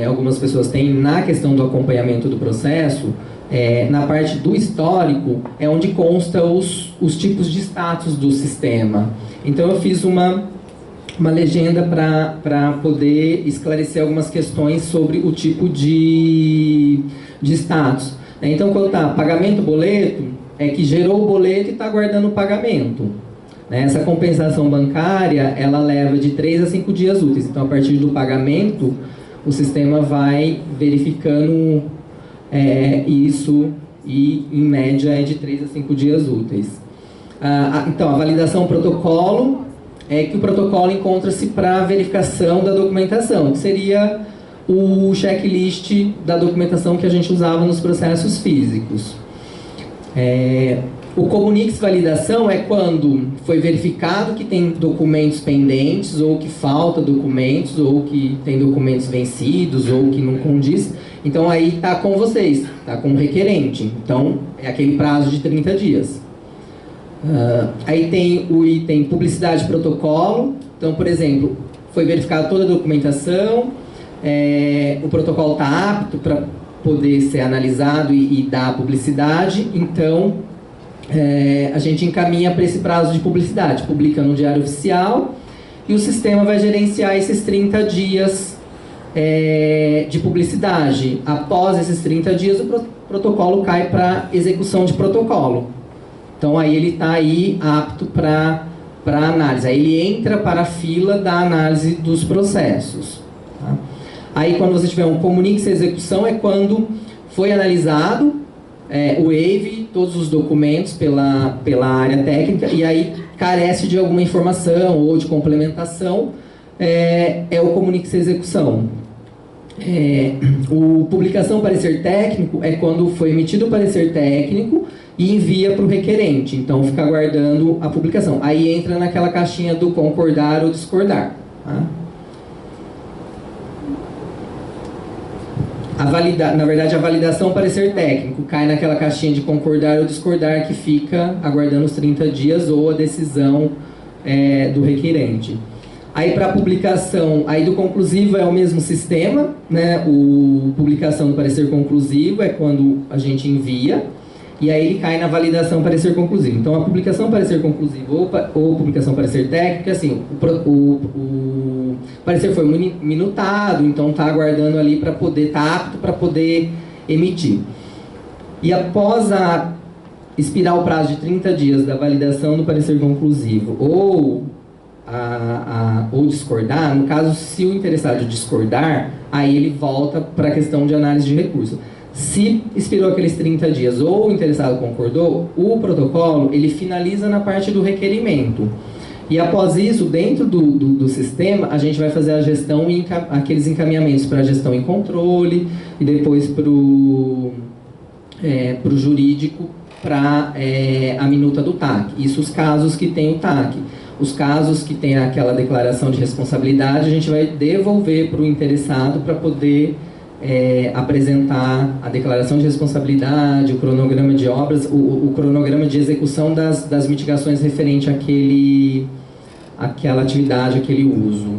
S4: algumas pessoas têm na questão do acompanhamento do processo, na parte do histórico, é onde consta os tipos de status do sistema. Então eu fiz uma legenda para poder esclarecer algumas questões sobre o tipo de status. Então quando está pagamento boleto, é que gerou o boleto e está aguardando o pagamento. Essa compensação bancária, ela leva de 3 a 5 dias úteis. Então, a partir do pagamento, o sistema vai verificando isso e, em média, é de 3 a 5 dias úteis. Então, a validação protocolo é que o protocolo encontra-se para verificação da documentação, que seria o checklist da documentação que a gente usava nos processos físicos. O Comunix Validação é quando foi verificado que tem documentos pendentes, ou que falta documentos, ou que tem documentos vencidos, ou que não condiz. Então aí está com vocês, está com o requerente. Então é aquele prazo de 30 dias. Aí tem o item Publicidade Protocolo. Então, por exemplo, foi verificada toda a documentação, o protocolo está apto para poder ser analisado e dar publicidade. Então a gente encaminha para esse prazo de publicidade, publica no Diário Oficial e o sistema vai gerenciar esses 30 dias de publicidade. Após esses 30 dias, o protocolo cai para execução de protocolo. Então aí ele está aí apto para análise. Aí ele entra para a fila da análise dos processos. Tá? Aí quando você tiver um comunique execução é quando foi analisado o waive, todos os documentos pela área técnica, e aí carece de alguma informação ou de complementação, é o comunique execução. O publicação parecer técnico é quando foi emitido o parecer técnico e envia para o requerente, então fica aguardando a publicação. Aí entra naquela caixinha do concordar ou discordar. Tá? Na verdade, a validação parecer técnico cai naquela caixinha de concordar ou discordar que fica aguardando os 30 dias ou a decisão do requerente. Aí para a publicação, aí do conclusivo é o mesmo sistema, né? O publicação do parecer conclusivo é quando a gente envia, e aí ele cai na validação parecer conclusivo. Então a publicação parecer conclusivo ou publicação parecer técnica, assim, o parecer foi minutado, então está aguardando ali para poder, está apto para poder emitir. E após expirar o prazo de 30 dias da validação do parecer conclusivo ou discordar, no caso, se o interessado discordar, aí ele volta para a questão de análise de recurso. Se expirou aqueles 30 dias ou o interessado concordou, o protocolo ele finaliza na parte do requerimento. E após isso, dentro do sistema, a gente vai fazer a gestão e aqueles encaminhamentos para a gestão em controle e depois para o jurídico para a minuta do TAC. Isso os casos que tem o TAC. Os casos que tem aquela declaração de responsabilidade, a gente vai devolver para o interessado para poder apresentar a declaração de responsabilidade, o cronograma de obras, o cronograma de execução das mitigações referente àquela atividade, aquele uso.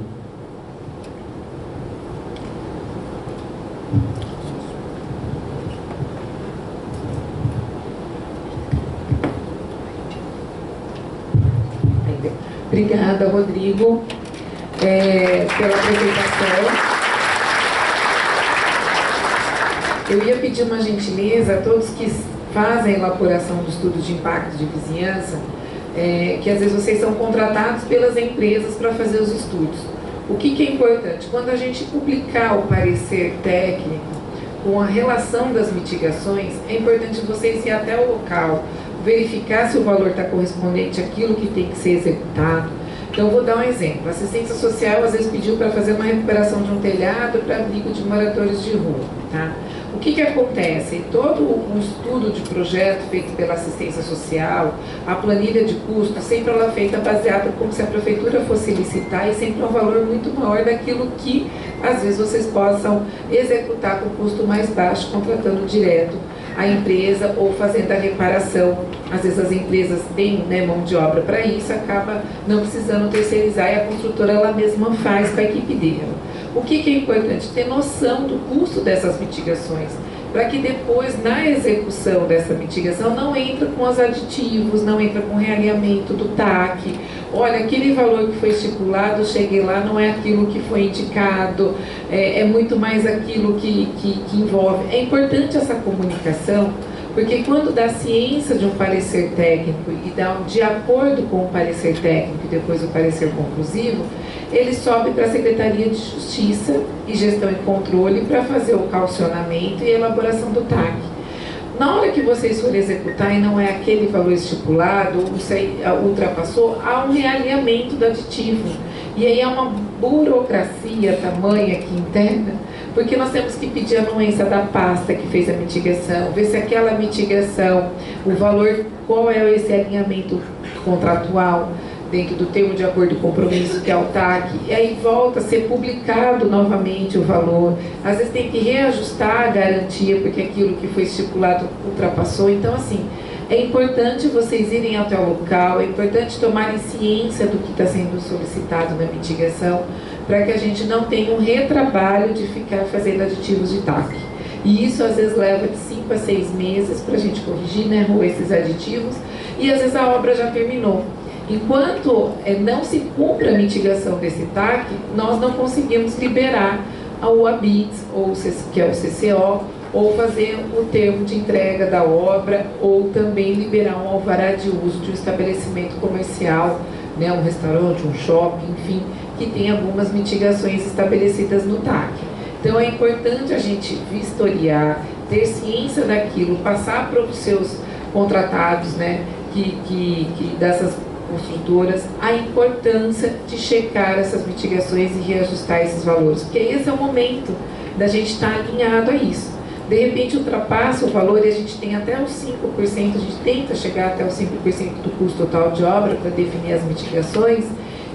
S1: Obrigada, Rodrigo, pela apresentação. Eu ia pedir uma gentileza a todos que fazem elaboração do estudo de impacto de vizinhança, que às vezes vocês são contratados pelas empresas para fazer os estudos. O que é importante? Quando a gente publicar o parecer técnico com a relação das mitigações, é importante vocês ir até o local, verificar se o valor está correspondente àquilo que tem que ser executado. Então, vou dar um exemplo. A assistência social, às vezes, pediu para fazer uma recuperação de um telhado para abrigo de moradores de rua. Tá? O que acontece? Todo o estudo de projeto feito pela assistência social, a planilha de custo, sempre ela é feita baseada como se a prefeitura fosse licitar e sempre é um valor muito maior daquilo que, às vezes, vocês possam executar com custo mais baixo, contratando direto a empresa ou fazendo a reparação. Às vezes as empresas têm, né, mão de obra para isso, acaba não precisando terceirizar e a construtora ela mesma faz com a equipe dela. O que é importante? Ter noção do custo dessas mitigações, para que depois, na execução dessa mitigação, não entra com os aditivos, não entra com realinhamento do TAC. Olha, aquele valor que foi estipulado, eu cheguei lá, não é aquilo que foi indicado, é muito mais aquilo que envolve. É importante essa comunicação, porque quando dá ciência de um parecer técnico e dá de acordo com o parecer técnico e depois o parecer conclusivo, ele sobe para a Secretaria de Justiça e Gestão e Controle para fazer o calcionamento e elaboração do TAC. Na hora que vocês forem executar e não é aquele valor estipulado, ou se ultrapassou, há um realinhamento do aditivo. E aí há uma burocracia tamanha aqui interna, porque nós temos que pedir a anuência da pasta que fez a mitigação, ver se aquela mitigação, o valor, qual é esse alinhamento contratual, dentro do termo de acordo e compromisso, que é o TAC, e aí volta a ser publicado novamente o valor. Às vezes tem que reajustar a garantia, porque aquilo que foi estipulado ultrapassou. Então, assim, é importante vocês irem até o local, é importante tomarem ciência do que está sendo solicitado na mitigação, para que a gente não tenha um retrabalho de ficar fazendo aditivos de TAC. E isso, às vezes, leva de 5 a 6 meses para a gente corrigir, né, esses aditivos, e às vezes a obra já terminou. Enquanto não se cumpre a mitigação desse TAC, nós não conseguimos liberar o ABITS, que é o CCO, ou fazer o termo de entrega da obra, ou também liberar um alvará de uso de um estabelecimento comercial, né, um restaurante, um shopping, enfim, que tem algumas mitigações estabelecidas no TAC. Então é importante a gente vistoriar, ter ciência daquilo, passar para os seus contratados, né, dessas construtoras, a importância de checar essas mitigações e reajustar esses valores, porque esse é o momento da gente estar alinhado a isso. De repente ultrapassa o valor e a gente tem até os 5%, a gente tenta chegar até os 5% do custo total de obra para definir as mitigações,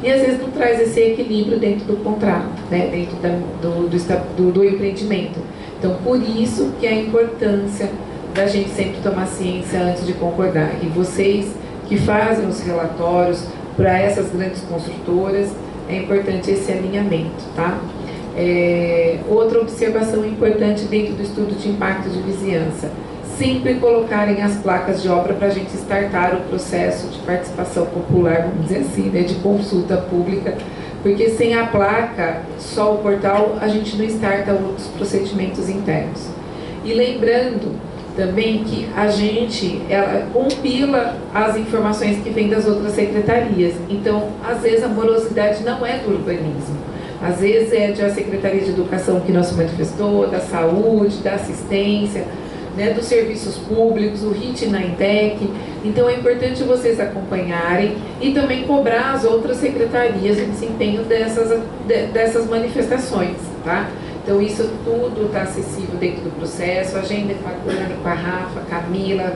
S1: e às vezes não traz esse equilíbrio dentro do contrato, né, dentro do empreendimento. Então, por isso que a importância da gente sempre tomar ciência antes de concordar. E vocês que fazem os relatórios para essas grandes construtoras, é importante esse alinhamento, tá? Outra observação importante dentro do estudo de impacto de vizinhança, sempre colocarem as placas de obra para a gente startar o processo de participação popular, vamos dizer assim, né, de consulta pública, porque sem a placa, só o portal, a gente não starta outros procedimentos internos. E lembrando também que a gente compila as informações que vêm das outras secretarias. Então, às vezes, a morosidade não é do urbanismo. Às vezes é da Secretaria de Educação que nós manifestou, da Saúde, da Assistência, né, dos Serviços Públicos, o RIT na INTEC. Então, é importante vocês acompanharem e também cobrar as outras secretarias o desempenho dessas manifestações, tá? Então, isso tudo está acessível dentro do processo. A agenda com a Dani, com a Rafa, Camila,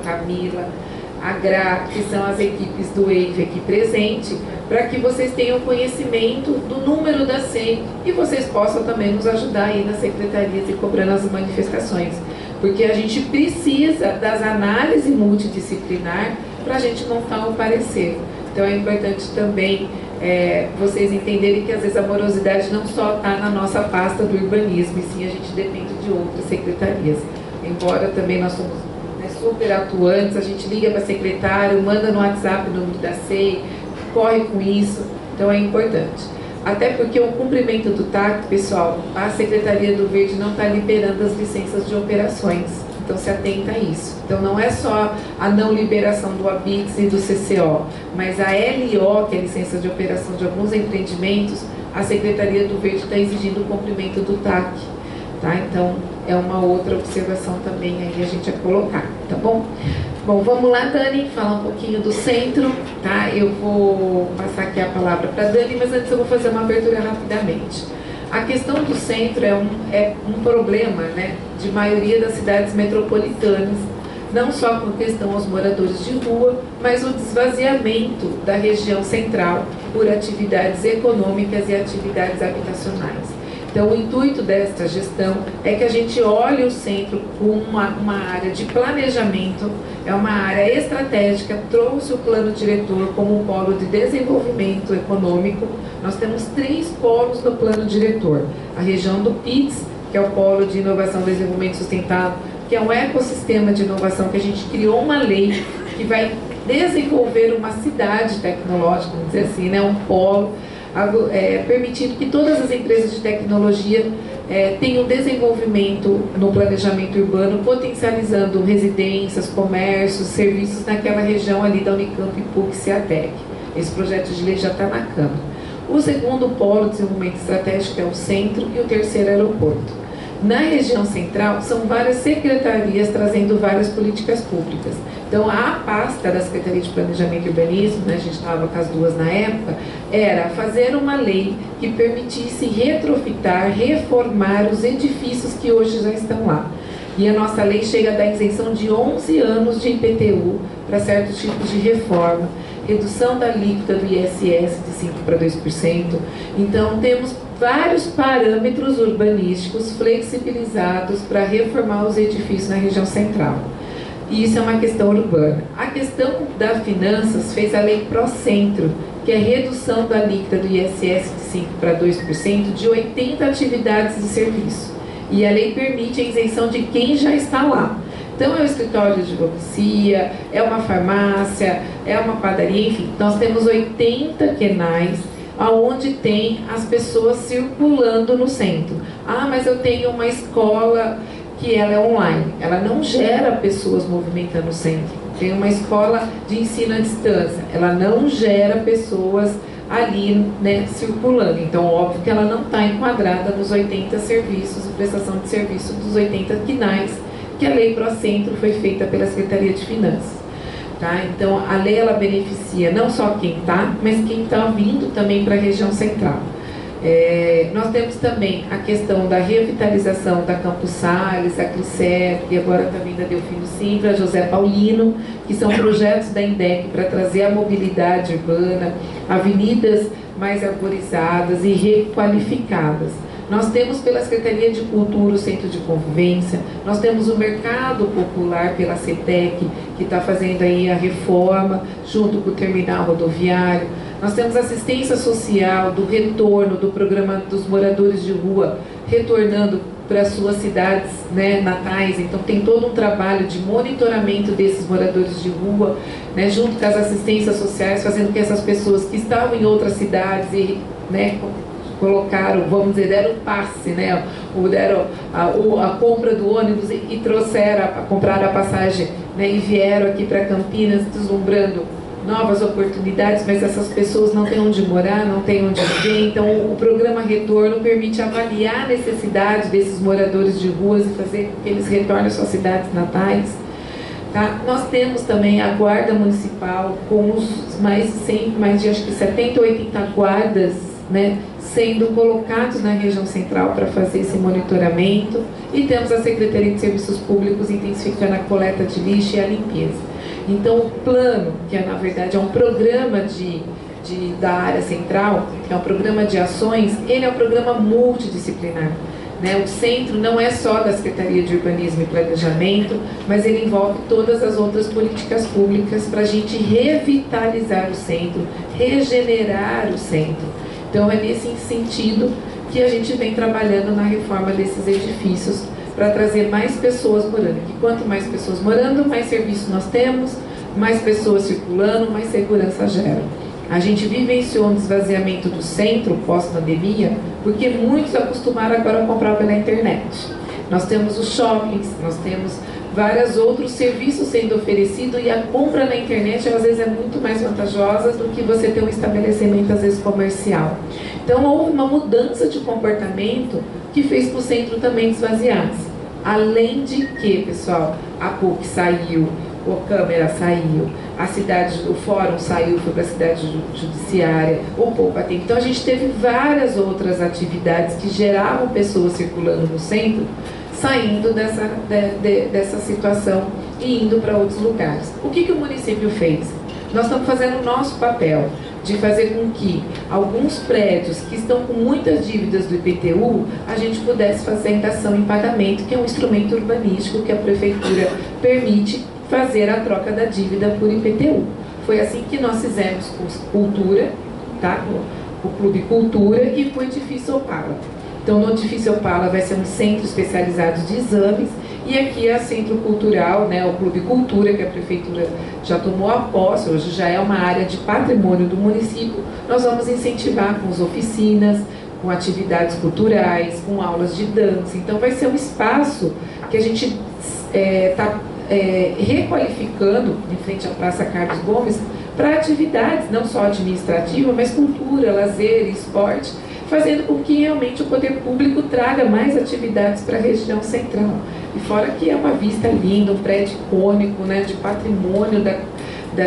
S1: a Gra, que são as equipes do EIV aqui presente, para que vocês tenham conhecimento do número da SEI e vocês possam também nos ajudar aí nas secretarias e cobrando as manifestações. Porque a gente precisa das análises multidisciplinar para a gente montar um parecer. Então, é importante também vocês entenderem que às vezes a morosidade não só está na nossa pasta do urbanismo, e sim a gente depende de outras secretarias. Embora também nós somos, né, super atuantes, a gente liga para secretário, manda no WhatsApp o número da SEI, corre com isso, então é importante. Até porque o cumprimento do TAC, pessoal, a Secretaria do Verde não está liberando as licenças de operações, então se atenta a isso. Então não é só a não liberação do ABIX e do CCO, mas a LO, que é a licença de operação de alguns empreendimentos, a Secretaria do Verde está exigindo o cumprimento do TAC. Tá? Então, é uma outra observação também aí a gente a colocar, tá bom? Bom, vamos lá, Dani, falar um pouquinho do centro, tá? Eu vou passar aqui a palavra para a Dani, mas antes eu vou fazer uma abertura rapidamente. A questão do centro é um problema, né, de maioria das cidades metropolitanas, não só com questão aos moradores de rua, mas o desvaziamento da região central por atividades econômicas e atividades habitacionais. Então, o intuito desta gestão é que a gente olhe o centro como uma área de planejamento, é uma área estratégica, trouxe o plano diretor como um polo de desenvolvimento econômico. Nós temos 3 polos no plano diretor. A região do PITS, que é o Polo de Inovação e Desenvolvimento Sustentável, que é um ecossistema de inovação que a gente criou uma lei que vai desenvolver uma cidade tecnológica, vamos dizer assim, né, um polo, permitindo que todas as empresas de tecnologia tenham desenvolvimento no planejamento urbano, potencializando residências, comércios, serviços naquela região ali da Unicamp, PUC e CEATEC. Esse projeto de lei já está na Câmara. O segundo polo de desenvolvimento estratégico é o centro e o terceiro é o aeroporto. Na região central, são várias secretarias trazendo várias políticas públicas. Então, a pasta da Secretaria de Planejamento e Urbanismo, né, a gente estava com as duas na época, era fazer uma lei que permitisse retrofitar, reformar os edifícios que hoje já estão lá. E a nossa lei chega a dar isenção de 11 anos de IPTU para certos tipos de reforma, redução da alíquota do ISS de 5% para 2%. Então, temos vários parâmetros urbanísticos flexibilizados para reformar os edifícios na região central. E isso é uma questão urbana. A questão das finanças fez a lei Procentro, que é a redução da alíquota do ISS de 5% para 2% de 80 atividades de serviço. E a lei permite a isenção de quem já está lá. Então, é o escritório de advocacia, é uma farmácia, é uma padaria, enfim. Nós temos 80 quenais onde tem as pessoas circulando no centro. Ah, mas eu tenho uma escola que ela é online. Ela não gera pessoas movimentando o centro. Tem uma escola de ensino à distância. Ela não gera pessoas ali, né, circulando. Então, óbvio que ela não está enquadrada nos 80 serviços, prestação de serviço dos 80 quinais, que a lei Procentro foi feita pela Secretaria de Finanças. Tá? Então, a lei ela beneficia não só quem está, mas quem está vindo também para a região central. Nós temos também a questão da revitalização da Campos Sales, a Clicep, e agora também da Delfino Sintra, José Paulino, que são projetos da INDEC para trazer a mobilidade urbana, avenidas mais arborizadas e requalificadas. Nós temos pela Secretaria de Cultura o Centro de Convivência, nós temos o Mercado Popular pela CETEC, que está fazendo aí a reforma, junto com o terminal rodoviário. Nós temos assistência social, do retorno do programa dos moradores de rua, retornando para as suas cidades, né, natais. Então tem todo um trabalho de monitoramento desses moradores de rua, né, junto com as assistências sociais, fazendo que essas pessoas que estavam em outras cidades e, né, colocaram, vamos dizer, deram o passe, né, ou deram a compra do ônibus e trouxeram, compraram a passagem, né, e vieram aqui para Campinas, deslumbrando novas oportunidades, mas essas pessoas não têm onde morar, não têm onde viver. Então, o programa Retorno permite avaliar a necessidade desses moradores de ruas e fazer com que eles retornem às suas cidades natais. Tá? Nós temos também a Guarda Municipal, com os mais de acho que 70 ou 80 guardas, né, sendo colocados na região central para fazer esse monitoramento. E temos a Secretaria de Serviços Públicos intensificando a coleta de lixo e a limpeza. Então, o plano, que na verdade é um programa da área central, que é um programa de ações, ele é um programa multidisciplinar. Né? O centro não é só da Secretaria de Urbanismo e Planejamento, mas ele envolve todas as outras políticas públicas para a gente revitalizar o centro, regenerar o centro. Então, é nesse sentido que a gente vem trabalhando na reforma desses edifícios, para trazer mais pessoas morando. E quanto mais pessoas morando, mais serviço nós temos, mais pessoas circulando, mais segurança gera. A gente vivenciou um esvaziamento do centro pós-pandemia, porque muitos acostumaram agora a comprar pela internet. Nós temos os shoppings, nós temos vários outros serviços sendo oferecidos e a compra na internet às vezes é muito mais vantajosa do que você ter um estabelecimento às vezes comercial. Então houve uma mudança de comportamento que fez para o centro também esvaziar-se. Além de que, pessoal, a PUC saiu, o Câmara saiu, a cidade, o Fórum saiu, foi para a cidade judiciária, o Poupa Tempo. Então a gente teve várias outras atividades que geravam pessoas circulando no centro, saindo dessa situação e indo para outros lugares. O que o município fez? Nós estamos fazendo o nosso papel de fazer com que alguns prédios que estão com muitas dívidas do IPTU, a gente pudesse fazer a dação em pagamento, que é um instrumento urbanístico que a prefeitura permite fazer a troca da dívida por IPTU. Foi assim que nós fizemos com Cultura, tá? O Clube Cultura e com o Edifício Opala. Então, no Edifício Opala vai ser um centro especializado de exames e aqui é a Centro Cultural, né, o Clube Cultura, que a Prefeitura já tomou a posse, hoje já é uma área de patrimônio do município. Nós vamos incentivar com as oficinas, com atividades culturais, com aulas de dança. Então, vai ser um espaço que a gente está requalificando em frente à Praça Carlos Gomes para atividades, não só administrativas, mas cultura, lazer, esporte, fazendo com que realmente o poder público traga mais atividades para a região central. E fora que é uma vista linda, um prédio icônico, né, de patrimônio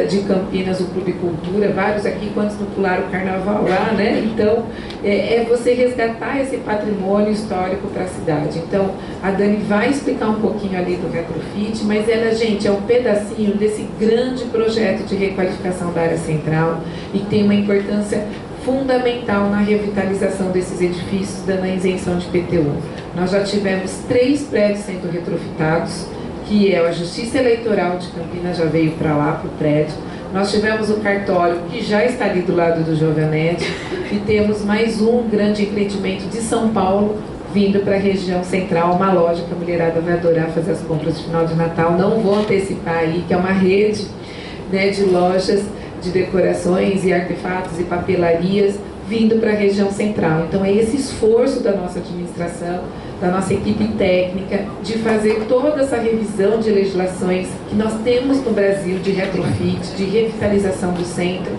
S1: de Campinas, o Clube Cultura, vários aqui, quantos não pularam o carnaval lá, né? Então, é você resgatar esse patrimônio histórico para a cidade. Então, a Dani vai explicar um pouquinho ali do retrofit, mas ela, gente, é um pedacinho desse grande projeto de requalificação da área central e tem uma importância fundamental na revitalização desses edifícios, dando a isenção de IPTU. Nós já tivemos 3 prédios sendo retrofitados, que é a Justiça Eleitoral de Campinas, já veio para lá, para o prédio. Nós tivemos o cartório, que já está ali do lado do Giovanetti, e temos mais um grande empreendimento de São Paulo, vindo para a região central, uma loja que a mulherada vai adorar fazer as compras de final de Natal. Não vou antecipar aí, que é uma rede, né, de lojas de decorações e artefatos e papelarias vindo para a região central. Então é esse esforço da nossa administração, da nossa equipe técnica, de fazer toda essa revisão de legislações que nós temos no Brasil de retrofit, de revitalização do centro,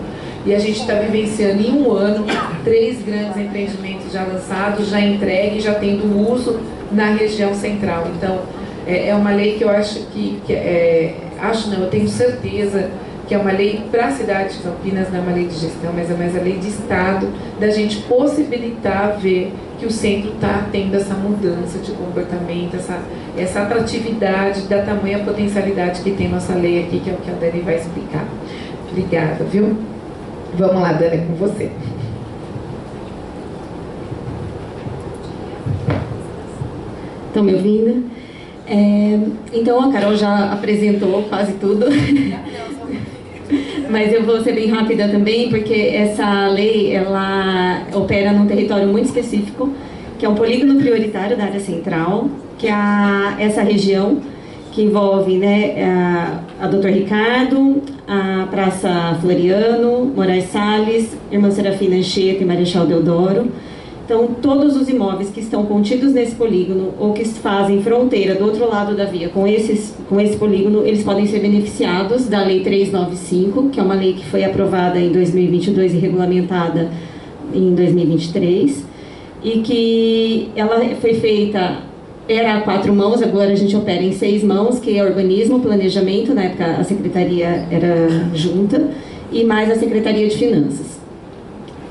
S1: e a gente está vivenciando em um ano 3 grandes empreendimentos já lançados, já entregues, já tendo uso na região central. Então é uma lei que eu acho eu tenho certeza que é uma lei para a cidade de Campinas, não é uma lei de gestão, mas é mais a lei de Estado, da gente possibilitar ver que o centro está tendo essa mudança de comportamento, essa atratividade, da tamanha potencialidade que tem nossa lei aqui, que é o que a Dani vai explicar. Obrigada, viu? Vamos lá, Dani, é com você.
S5: Estão me ouvindo? Então, a Carol já apresentou quase tudo. Mas eu vou ser bem rápida também, porque essa lei, ela opera num território muito específico, que é um polígono prioritário da área central, que é essa região que envolve, né, a Dr. Ricardo, a Praça Floriano, Moraes Salles, Irmã Serafina Anchieta e Marechal Deodoro. Então, todos os imóveis que estão contidos nesse polígono ou que fazem fronteira do outro lado da via com esse polígono, eles podem ser beneficiados da Lei 395, que é uma lei que foi aprovada em 2022 e regulamentada em 2023, e que ela foi feita, era a 4 mãos, agora a gente opera em 6 mãos, que é urbanismo, planejamento, na época a secretaria era junta, e mais a Secretaria de Finanças.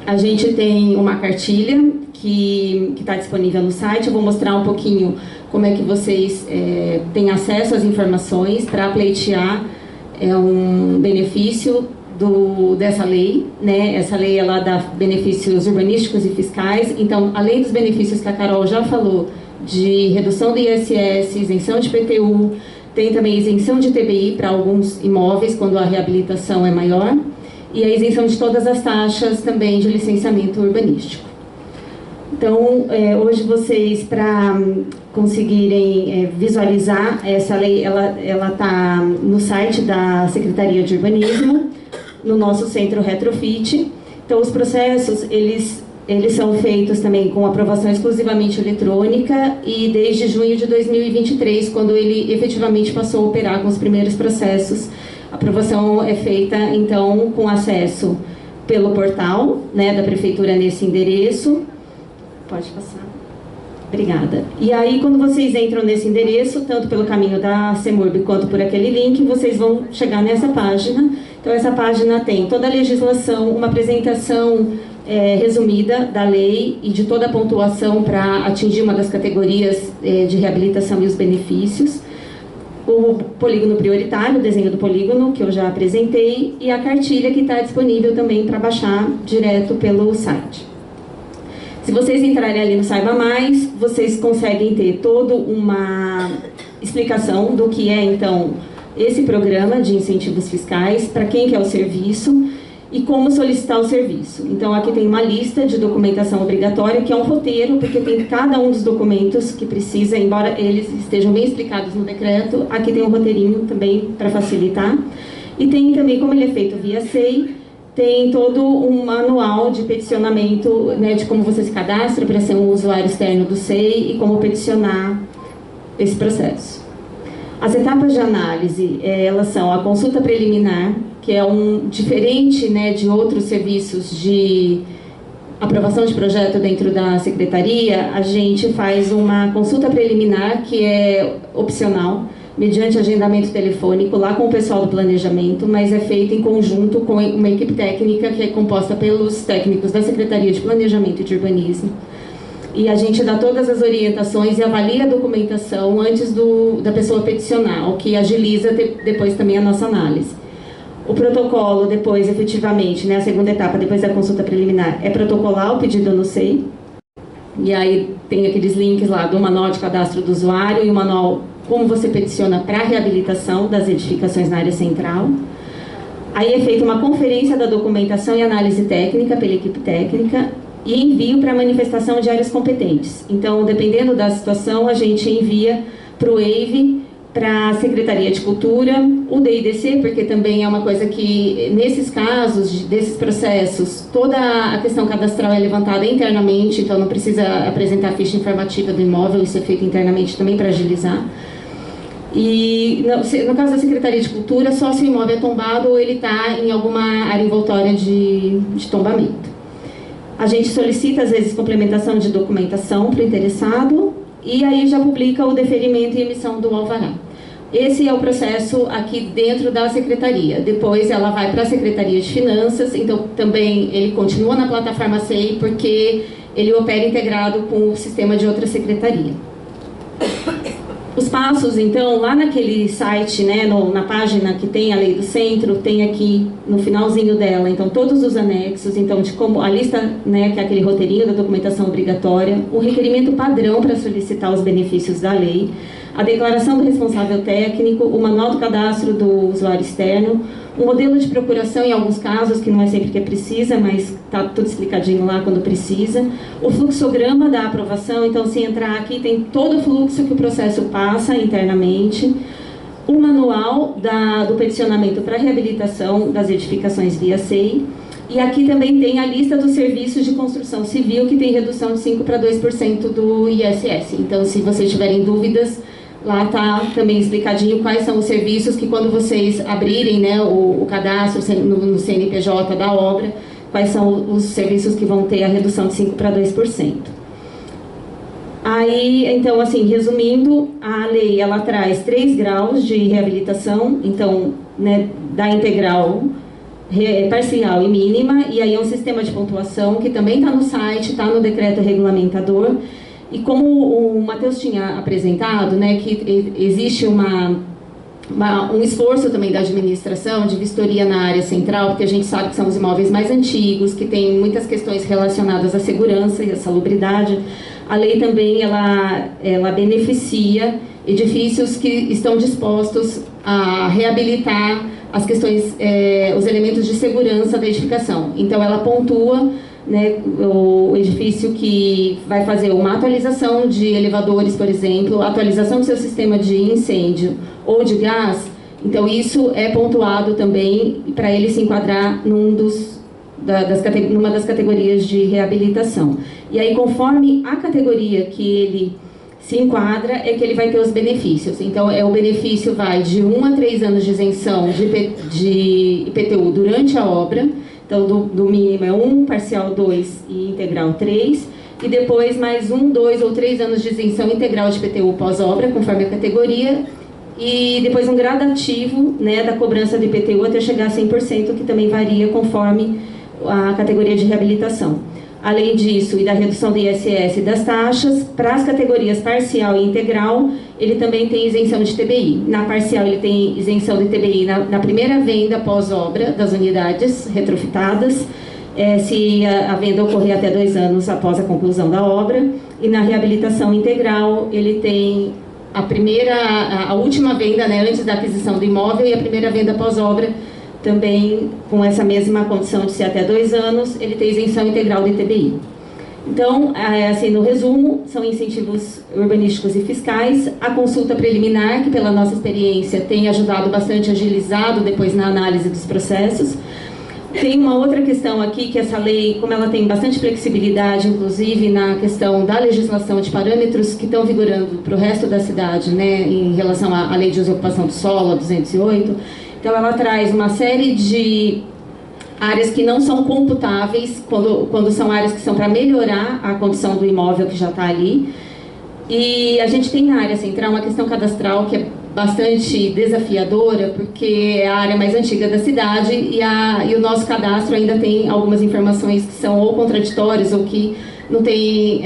S5: A gente tem uma cartilha que está disponível no site. Eu vou mostrar um pouquinho como é que vocês têm acesso às informações para pleitear um benefício dessa lei, né? Essa lei, ela dá benefícios urbanísticos e fiscais. Então, além dos benefícios que a Carol já falou, de redução do ISS, isenção de IPTU, tem também isenção de TBI para alguns imóveis quando a reabilitação é maior, e a isenção de todas as taxas também de licenciamento urbanístico. Então, hoje vocês, para conseguirem visualizar essa lei, ela está no site da Secretaria de Urbanismo, no nosso centro retrofit. Então, os processos, eles são feitos também com aprovação exclusivamente eletrônica e desde junho de 2023, quando ele efetivamente passou a operar com os primeiros processos, a aprovação é feita, então, com acesso pelo portal, né, da Prefeitura nesse endereço. Pode passar. Obrigada. E aí, quando vocês entram nesse endereço, tanto pelo caminho da CEMURB quanto por aquele link, vocês vão chegar nessa página. Então, essa página tem toda a legislação, uma apresentação resumida da lei e de toda a pontuação para atingir uma das categorias de reabilitação e os benefícios. O polígono prioritário, o desenho do polígono, que eu já apresentei, e a cartilha que está disponível também para baixar direto pelo site. Se vocês entrarem ali no Saiba Mais, vocês conseguem ter toda uma explicação do que é, então, esse programa de incentivos fiscais, para quem quer o serviço e como solicitar o serviço. Então, aqui tem uma lista de documentação obrigatória, que é um roteiro, porque tem cada um dos documentos que precisa, embora eles estejam bem explicados no decreto, aqui tem um roteirinho também para facilitar. E tem também, como ele é feito via SEI, tem todo um manual de peticionamento, né, de como você se cadastra para ser um usuário externo do SEI e como peticionar esse processo. As etapas de análise, elas são a consulta preliminar, que é diferente, né, de outros serviços de aprovação de projeto dentro da secretaria. A gente faz uma consulta preliminar, que é opcional, mediante agendamento telefônico, lá com o pessoal do planejamento, mas é feito em conjunto com uma equipe técnica que é composta pelos técnicos da Secretaria de Planejamento e de Urbanismo. E a gente dá todas as orientações e avalia a documentação antes da pessoa peticionar, o que agiliza depois também a nossa análise. O protocolo, depois, efetivamente, né, a segunda etapa, depois da consulta preliminar, é protocolar o pedido no SEI. E aí tem aqueles links lá do manual de cadastro do usuário e o manual como você peticiona para a reabilitação das edificações na área central. Aí é feita uma conferência da documentação e análise técnica pela equipe técnica e envio para manifestação de áreas competentes. Então, dependendo da situação, a gente envia para o EIV, para a Secretaria de Cultura, o DIDC, porque também é uma coisa que, nesses casos, desses processos, toda a questão cadastral é levantada internamente, então não precisa apresentar a ficha informativa do imóvel, isso é feito internamente também para agilizar. E no caso da Secretaria de Cultura, só se o imóvel é tombado ou ele está em alguma área envoltória de tombamento. A gente solicita, às vezes, complementação de documentação para o interessado e aí já publica o deferimento e emissão do alvará. Esse é o processo aqui dentro da Secretaria. Depois ela vai para a Secretaria de Finanças, então também ele continua na plataforma SEI porque ele opera integrado com o sistema de outra secretaria. Os passos, então, lá naquele site, né, na página que tem a lei do centro, tem aqui no finalzinho dela, então, todos os anexos, então, de como a lista, né, que é aquele roteirinho da documentação obrigatória, o requerimento padrão para solicitar os benefícios da lei, a declaração do responsável técnico, o manual do cadastro do usuário externo, o modelo de procuração em alguns casos, que não é sempre que é precisa, mas está tudo explicadinho lá quando precisa, o fluxograma da aprovação, então se entrar aqui tem todo o fluxo que o processo passa internamente, o manual do peticionamento para reabilitação das edificações via SEI, e aqui também tem a lista dos serviços de construção civil, que tem redução de 5% para 2% do ISS, então se vocês tiverem dúvidas, lá está também explicadinho quais são os serviços que quando vocês abrirem, né, o cadastro no CNPJ da obra, quais são os serviços que vão ter a redução de 5% para 2%. Aí, então, assim, resumindo, a lei, ela traz 3 graus de reabilitação, então, né, da integral, parcial e mínima, e aí é um sistema de pontuação que também está no site, está no decreto regulamentador. E como o Matheus tinha apresentado, né, que existe um esforço também da administração de vistoria na área central, porque a gente sabe que são os imóveis mais antigos, que tem muitas questões relacionadas à segurança e à salubridade. A lei também, ela beneficia edifícios que estão dispostos a reabilitar as questões, os elementos de segurança da edificação. Então, ela pontua, né, o edifício que vai fazer uma atualização de elevadores, por exemplo, atualização do seu sistema de incêndio ou de gás, Então, isso é pontuado também para ele se enquadrar numa das categorias de reabilitação. E aí, conforme a categoria que ele se enquadra, é que ele vai ter os benefícios. Então, o benefício vai de 1 a 3 anos de isenção de IPTU durante a obra. Então, do mínimo é 1, parcial 2 e integral 3. E depois mais 1, 2 ou 3 anos de isenção integral de IPTU pós-obra, conforme a categoria. E depois um gradativo, né, da cobrança do IPTU até chegar a 100%, que também varia conforme a categoria de reabilitação. Além disso, e da redução do ISS e das taxas, para as categorias parcial e integral, ele também tem isenção de TBI. Na parcial, ele tem isenção de TBI na primeira venda pós-obra das unidades retrofitadas, se a venda ocorrer até 2 anos após a conclusão da obra. E na reabilitação integral, ele tem a última venda, né, antes da aquisição do imóvel, e a primeira venda pós-obra, também com essa mesma condição de ser até 2 anos, ele tem isenção integral de ITBI. Então, assim, no resumo, são incentivos urbanísticos e fiscais, a consulta preliminar, que pela nossa experiência tem ajudado bastante, agilizado depois na análise dos processos. Tem uma outra questão aqui, que essa lei, como ela tem bastante flexibilidade, inclusive na questão da legislação de parâmetros que estão vigorando para o resto da cidade, né, em relação à lei de uso e ocupação do solo, a 208, então ela traz uma série de áreas que não são computáveis, quando são áreas que são para melhorar a condição do imóvel que já está ali. E a gente tem na área central uma questão cadastral que é bastante desafiadora, porque é a área mais antiga da cidade e o nosso cadastro ainda tem algumas informações que são ou contraditórias ou que não tem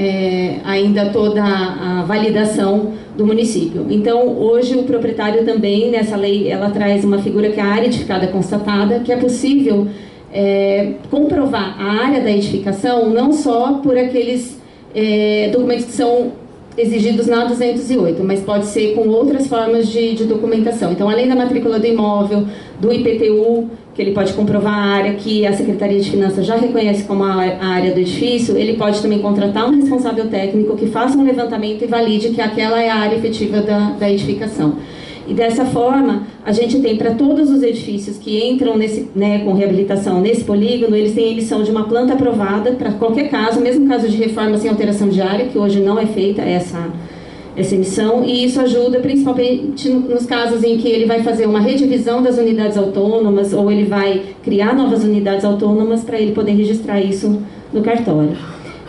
S5: ainda toda a validação do município. Então, hoje o proprietário também, nessa lei, ela traz uma figura que é a área edificada constatada, que é possível comprovar a área da edificação não só por aqueles documentos que são exigidos na 208, mas pode ser com outras formas de documentação. Então, além da matrícula do imóvel, do IPTU, que ele pode comprovar a área que a Secretaria de Finanças já reconhece como a área do edifício, ele pode também contratar um responsável técnico que faça um levantamento e valide que aquela é a área efetiva da edificação. E dessa forma, a gente tem para todos os edifícios que entram com reabilitação nesse polígono, eles têm a emissão de uma planta aprovada para qualquer caso, mesmo caso de reforma sem alteração de área, que hoje não é feita essa emissão, e isso ajuda principalmente nos casos em que ele vai fazer uma redivisão das unidades autônomas ou ele vai criar novas unidades autônomas para ele poder registrar isso no cartório.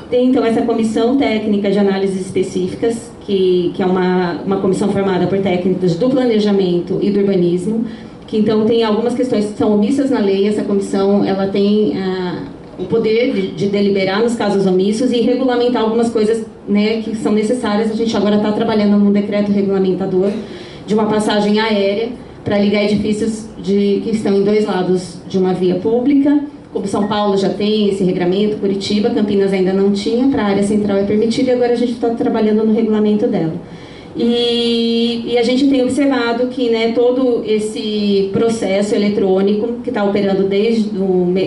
S5: Tem, então, essa comissão técnica de análises específicas, que é uma comissão formada por técnicos do planejamento e do urbanismo, que, então, tem algumas questões que são omissas na lei. Essa comissão ela tem o poder de deliberar nos casos omissos e regulamentar algumas coisas, né, que são necessárias. A gente agora está trabalhando num decreto regulamentador de uma passagem aérea para ligar edifícios que estão em 2 lados de uma via pública. Como São Paulo já tem esse regramento, Curitiba, Campinas ainda não tinha, para a área central é permitido, e agora a gente está trabalhando no regulamento dela. E a gente tem observado que, né, todo esse processo eletrônico, que está operando desde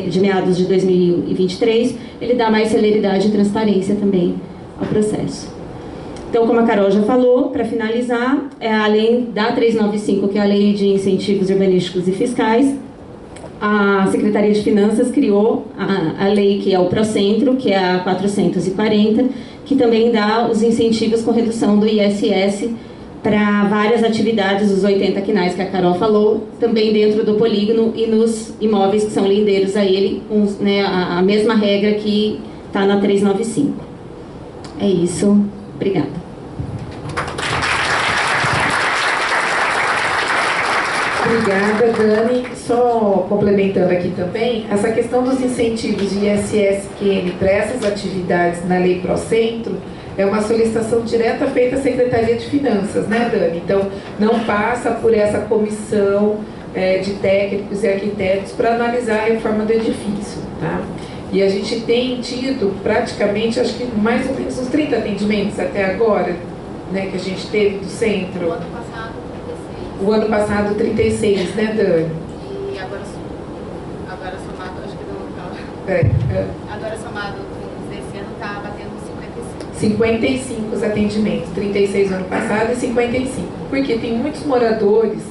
S5: de meados de 2023, ele dá mais celeridade e transparência também ao processo. Então, como a Carol já falou, para finalizar, além da 395, que é a Lei de Incentivos Urbanísticos e Fiscais, a Secretaria de Finanças criou a lei que é o Procentro, que é a 440, que também dá os incentivos com redução do ISS para várias atividades, os 80 quinais que a Carol falou, também dentro do polígono e nos imóveis que são lindeiros a ele, né, a mesma regra que está na 395. É isso. Obrigada.
S1: Obrigada, Dani. Só complementando aqui também, essa questão dos incentivos de ISS-QN para essas atividades na Lei Procentro é uma solicitação direta feita à Secretaria de Finanças, né, Dani? Então, não passa por essa comissão de técnicos e arquitetos para analisar a reforma do edifício, tá? E a gente tem tido praticamente, acho que mais ou menos uns 30 atendimentos até agora, né, que a gente teve do centro. O ano passado, 36, né, Dani?
S6: E agora somado, acho que não. Agora somado, esse ano está batendo 55.
S1: 55 atendimentos, 36 no ano passado e 55. Porque tem muitos moradores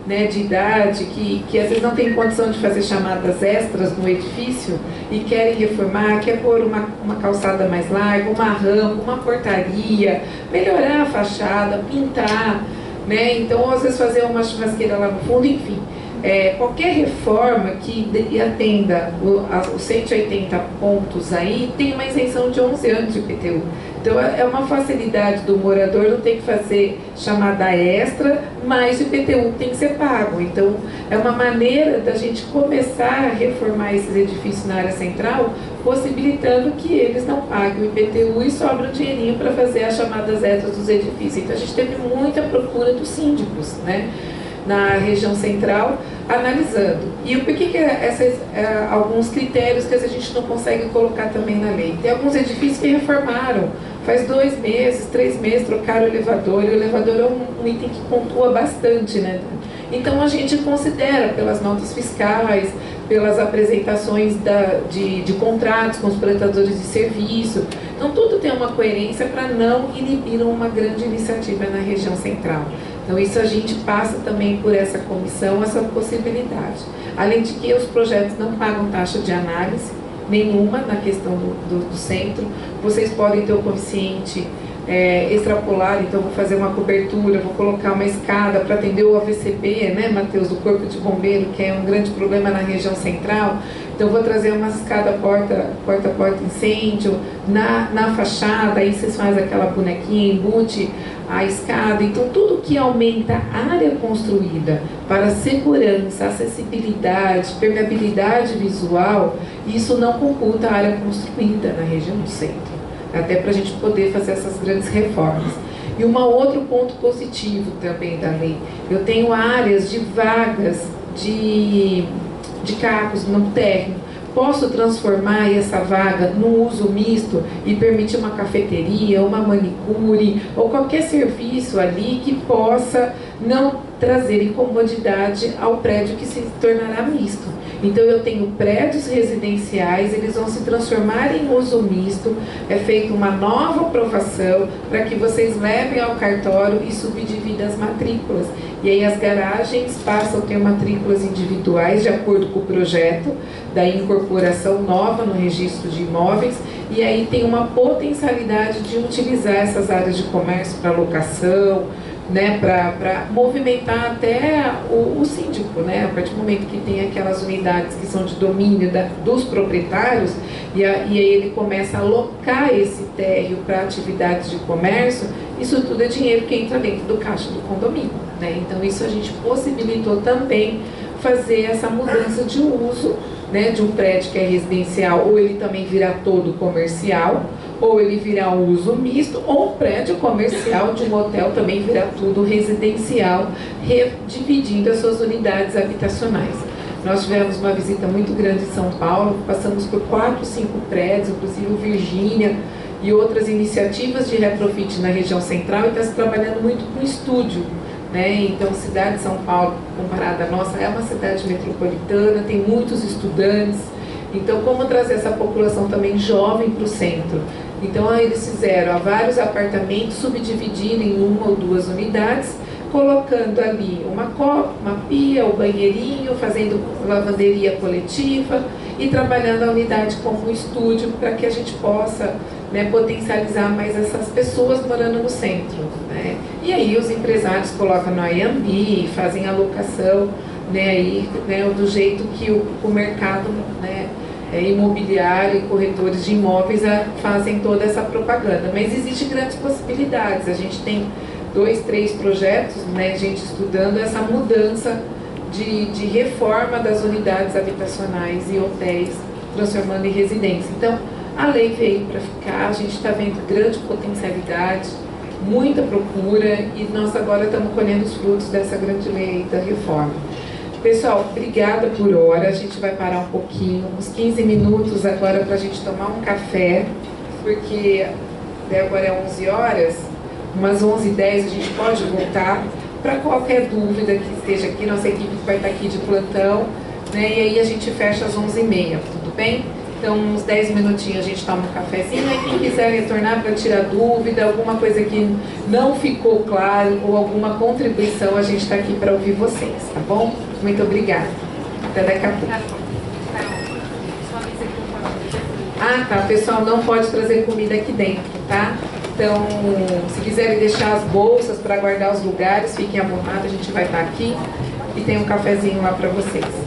S1: né, de idade que às vezes não tem condição de fazer chamadas extras no edifício e querem reformar, quer pôr uma calçada mais larga, uma rampa, uma portaria, melhorar a fachada, pintar, né? Então às vezes fazer uma churrasqueira lá no fundo, enfim. Qualquer reforma que atenda os 180 pontos aí tem uma isenção de 11 anos de IPTU. Então é uma facilidade do morador não ter que fazer chamada extra, mas o IPTU tem que ser pago. Então é uma maneira da gente começar a reformar esses edifícios na área central, possibilitando que eles não paguem o IPTU e sobra um dinheirinho para fazer as chamadas extras dos edifícios. Então a gente teve muita procura dos síndicos, né, na região central, analisando. E por que alguns critérios que a gente não consegue colocar também na lei? Tem alguns edifícios que reformaram, faz 2 meses, 3 meses, trocaram o elevador, e o elevador é um item que pontua bastante, né? Então a gente considera pelas notas fiscais, pelas apresentações de contratos com os prestadores de serviço. Então tudo tem uma coerência para não inibir uma grande iniciativa na região central. Então isso a gente passa também por essa comissão, essa possibilidade. Além de que os projetos não pagam taxa de análise nenhuma na questão do centro. Vocês podem ter o coeficiente extrapolar, então vou fazer uma cobertura, vou colocar uma escada para atender o AVCB, né, Matheus, do Corpo de Bombeiro, que é um grande problema na região central. Então vou trazer uma escada porta incêndio na fachada, aí vocês fazem aquela bonequinha, embute a escada. Então tudo que aumenta a área construída para segurança, acessibilidade, permeabilidade visual, isso não computa a área construída na região do centro, até para a gente poder fazer essas grandes reformas. E um outro ponto positivo também da lei, eu tenho áreas de vagas de cargos no térreo. Posso transformar essa vaga no uso misto e permitir uma cafeteria, uma manicure ou qualquer serviço ali que possa não trazer incomodidade ao prédio que se tornará misto. Então eu tenho prédios residenciais, eles vão se transformar em uso misto, é feita uma nova aprovação para que vocês levem ao cartório e subdividam as matrículas. E aí as garagens passam a ter matrículas individuais de acordo com o projeto da incorporação nova no registro de imóveis, e aí tem uma potencialidade de utilizar essas áreas de comércio para locação, né, para movimentar até o síndico, né, a partir do momento que tem aquelas unidades que são de domínio dos proprietários, e aí ele começa a alocar esse térreo para atividades de comércio, isso tudo é dinheiro que entra dentro do caixa do condomínio, né? Então isso a gente possibilitou também fazer essa mudança de uso, né, de um prédio que é residencial, ou ele também virar todo comercial, ou ele virar um uso misto, ou um prédio comercial de um hotel também virar tudo residencial, dividindo as suas unidades habitacionais. Nós tivemos uma visita muito grande em São Paulo, passamos por 4, 5 prédios, inclusive o Virgínia e outras iniciativas de retrofit na região central, e está se trabalhando muito com estúdio, né? Então, a cidade de São Paulo, comparada à nossa, é uma cidade metropolitana, tem muitos estudantes. Então, como trazer essa população também jovem para o centro? Então, eles fizeram vários apartamentos, subdividindo em 1 ou 2 unidades, colocando ali uma copa, uma pia, o banheirinho, fazendo lavanderia coletiva e trabalhando a unidade como estúdio para que a gente possa, né, potencializar mais essas pessoas morando no centro, né? E aí os empresários colocam no Airbnb, fazem a locação, né, aí, né, do jeito que o mercado, né, imobiliário e corretores de imóveis fazem toda essa propaganda. Mas existem grandes possibilidades. A gente tem 2, 3 projetos, né, gente estudando essa mudança de reforma das unidades habitacionais e hotéis, transformando em residência. Então, a lei veio para ficar, a gente está vendo grande potencialidade, muita procura, e nós agora estamos colhendo os frutos dessa grande lei da reforma. Pessoal, obrigada por hora, a gente vai parar um pouquinho, uns 15 minutos agora para a gente tomar um café, porque agora é 11 horas, umas 11h10 a gente pode voltar para qualquer dúvida que esteja aqui, nossa equipe vai estar aqui de plantão, né, e aí a gente fecha às 11h30, tudo bem? Então, uns 10 minutinhos a gente toma um cafezinho, e quem quiser retornar para tirar dúvida, alguma coisa que não ficou claro ou alguma contribuição, a gente está aqui para ouvir vocês, tá bom? Muito obrigada. Até daqui a pouco. Ah, tá. O pessoal não pode trazer comida aqui dentro, tá? Então, se quiserem deixar as bolsas para guardar os lugares, fiquem à vontade, a gente vai estar aqui e tem um cafezinho lá para vocês.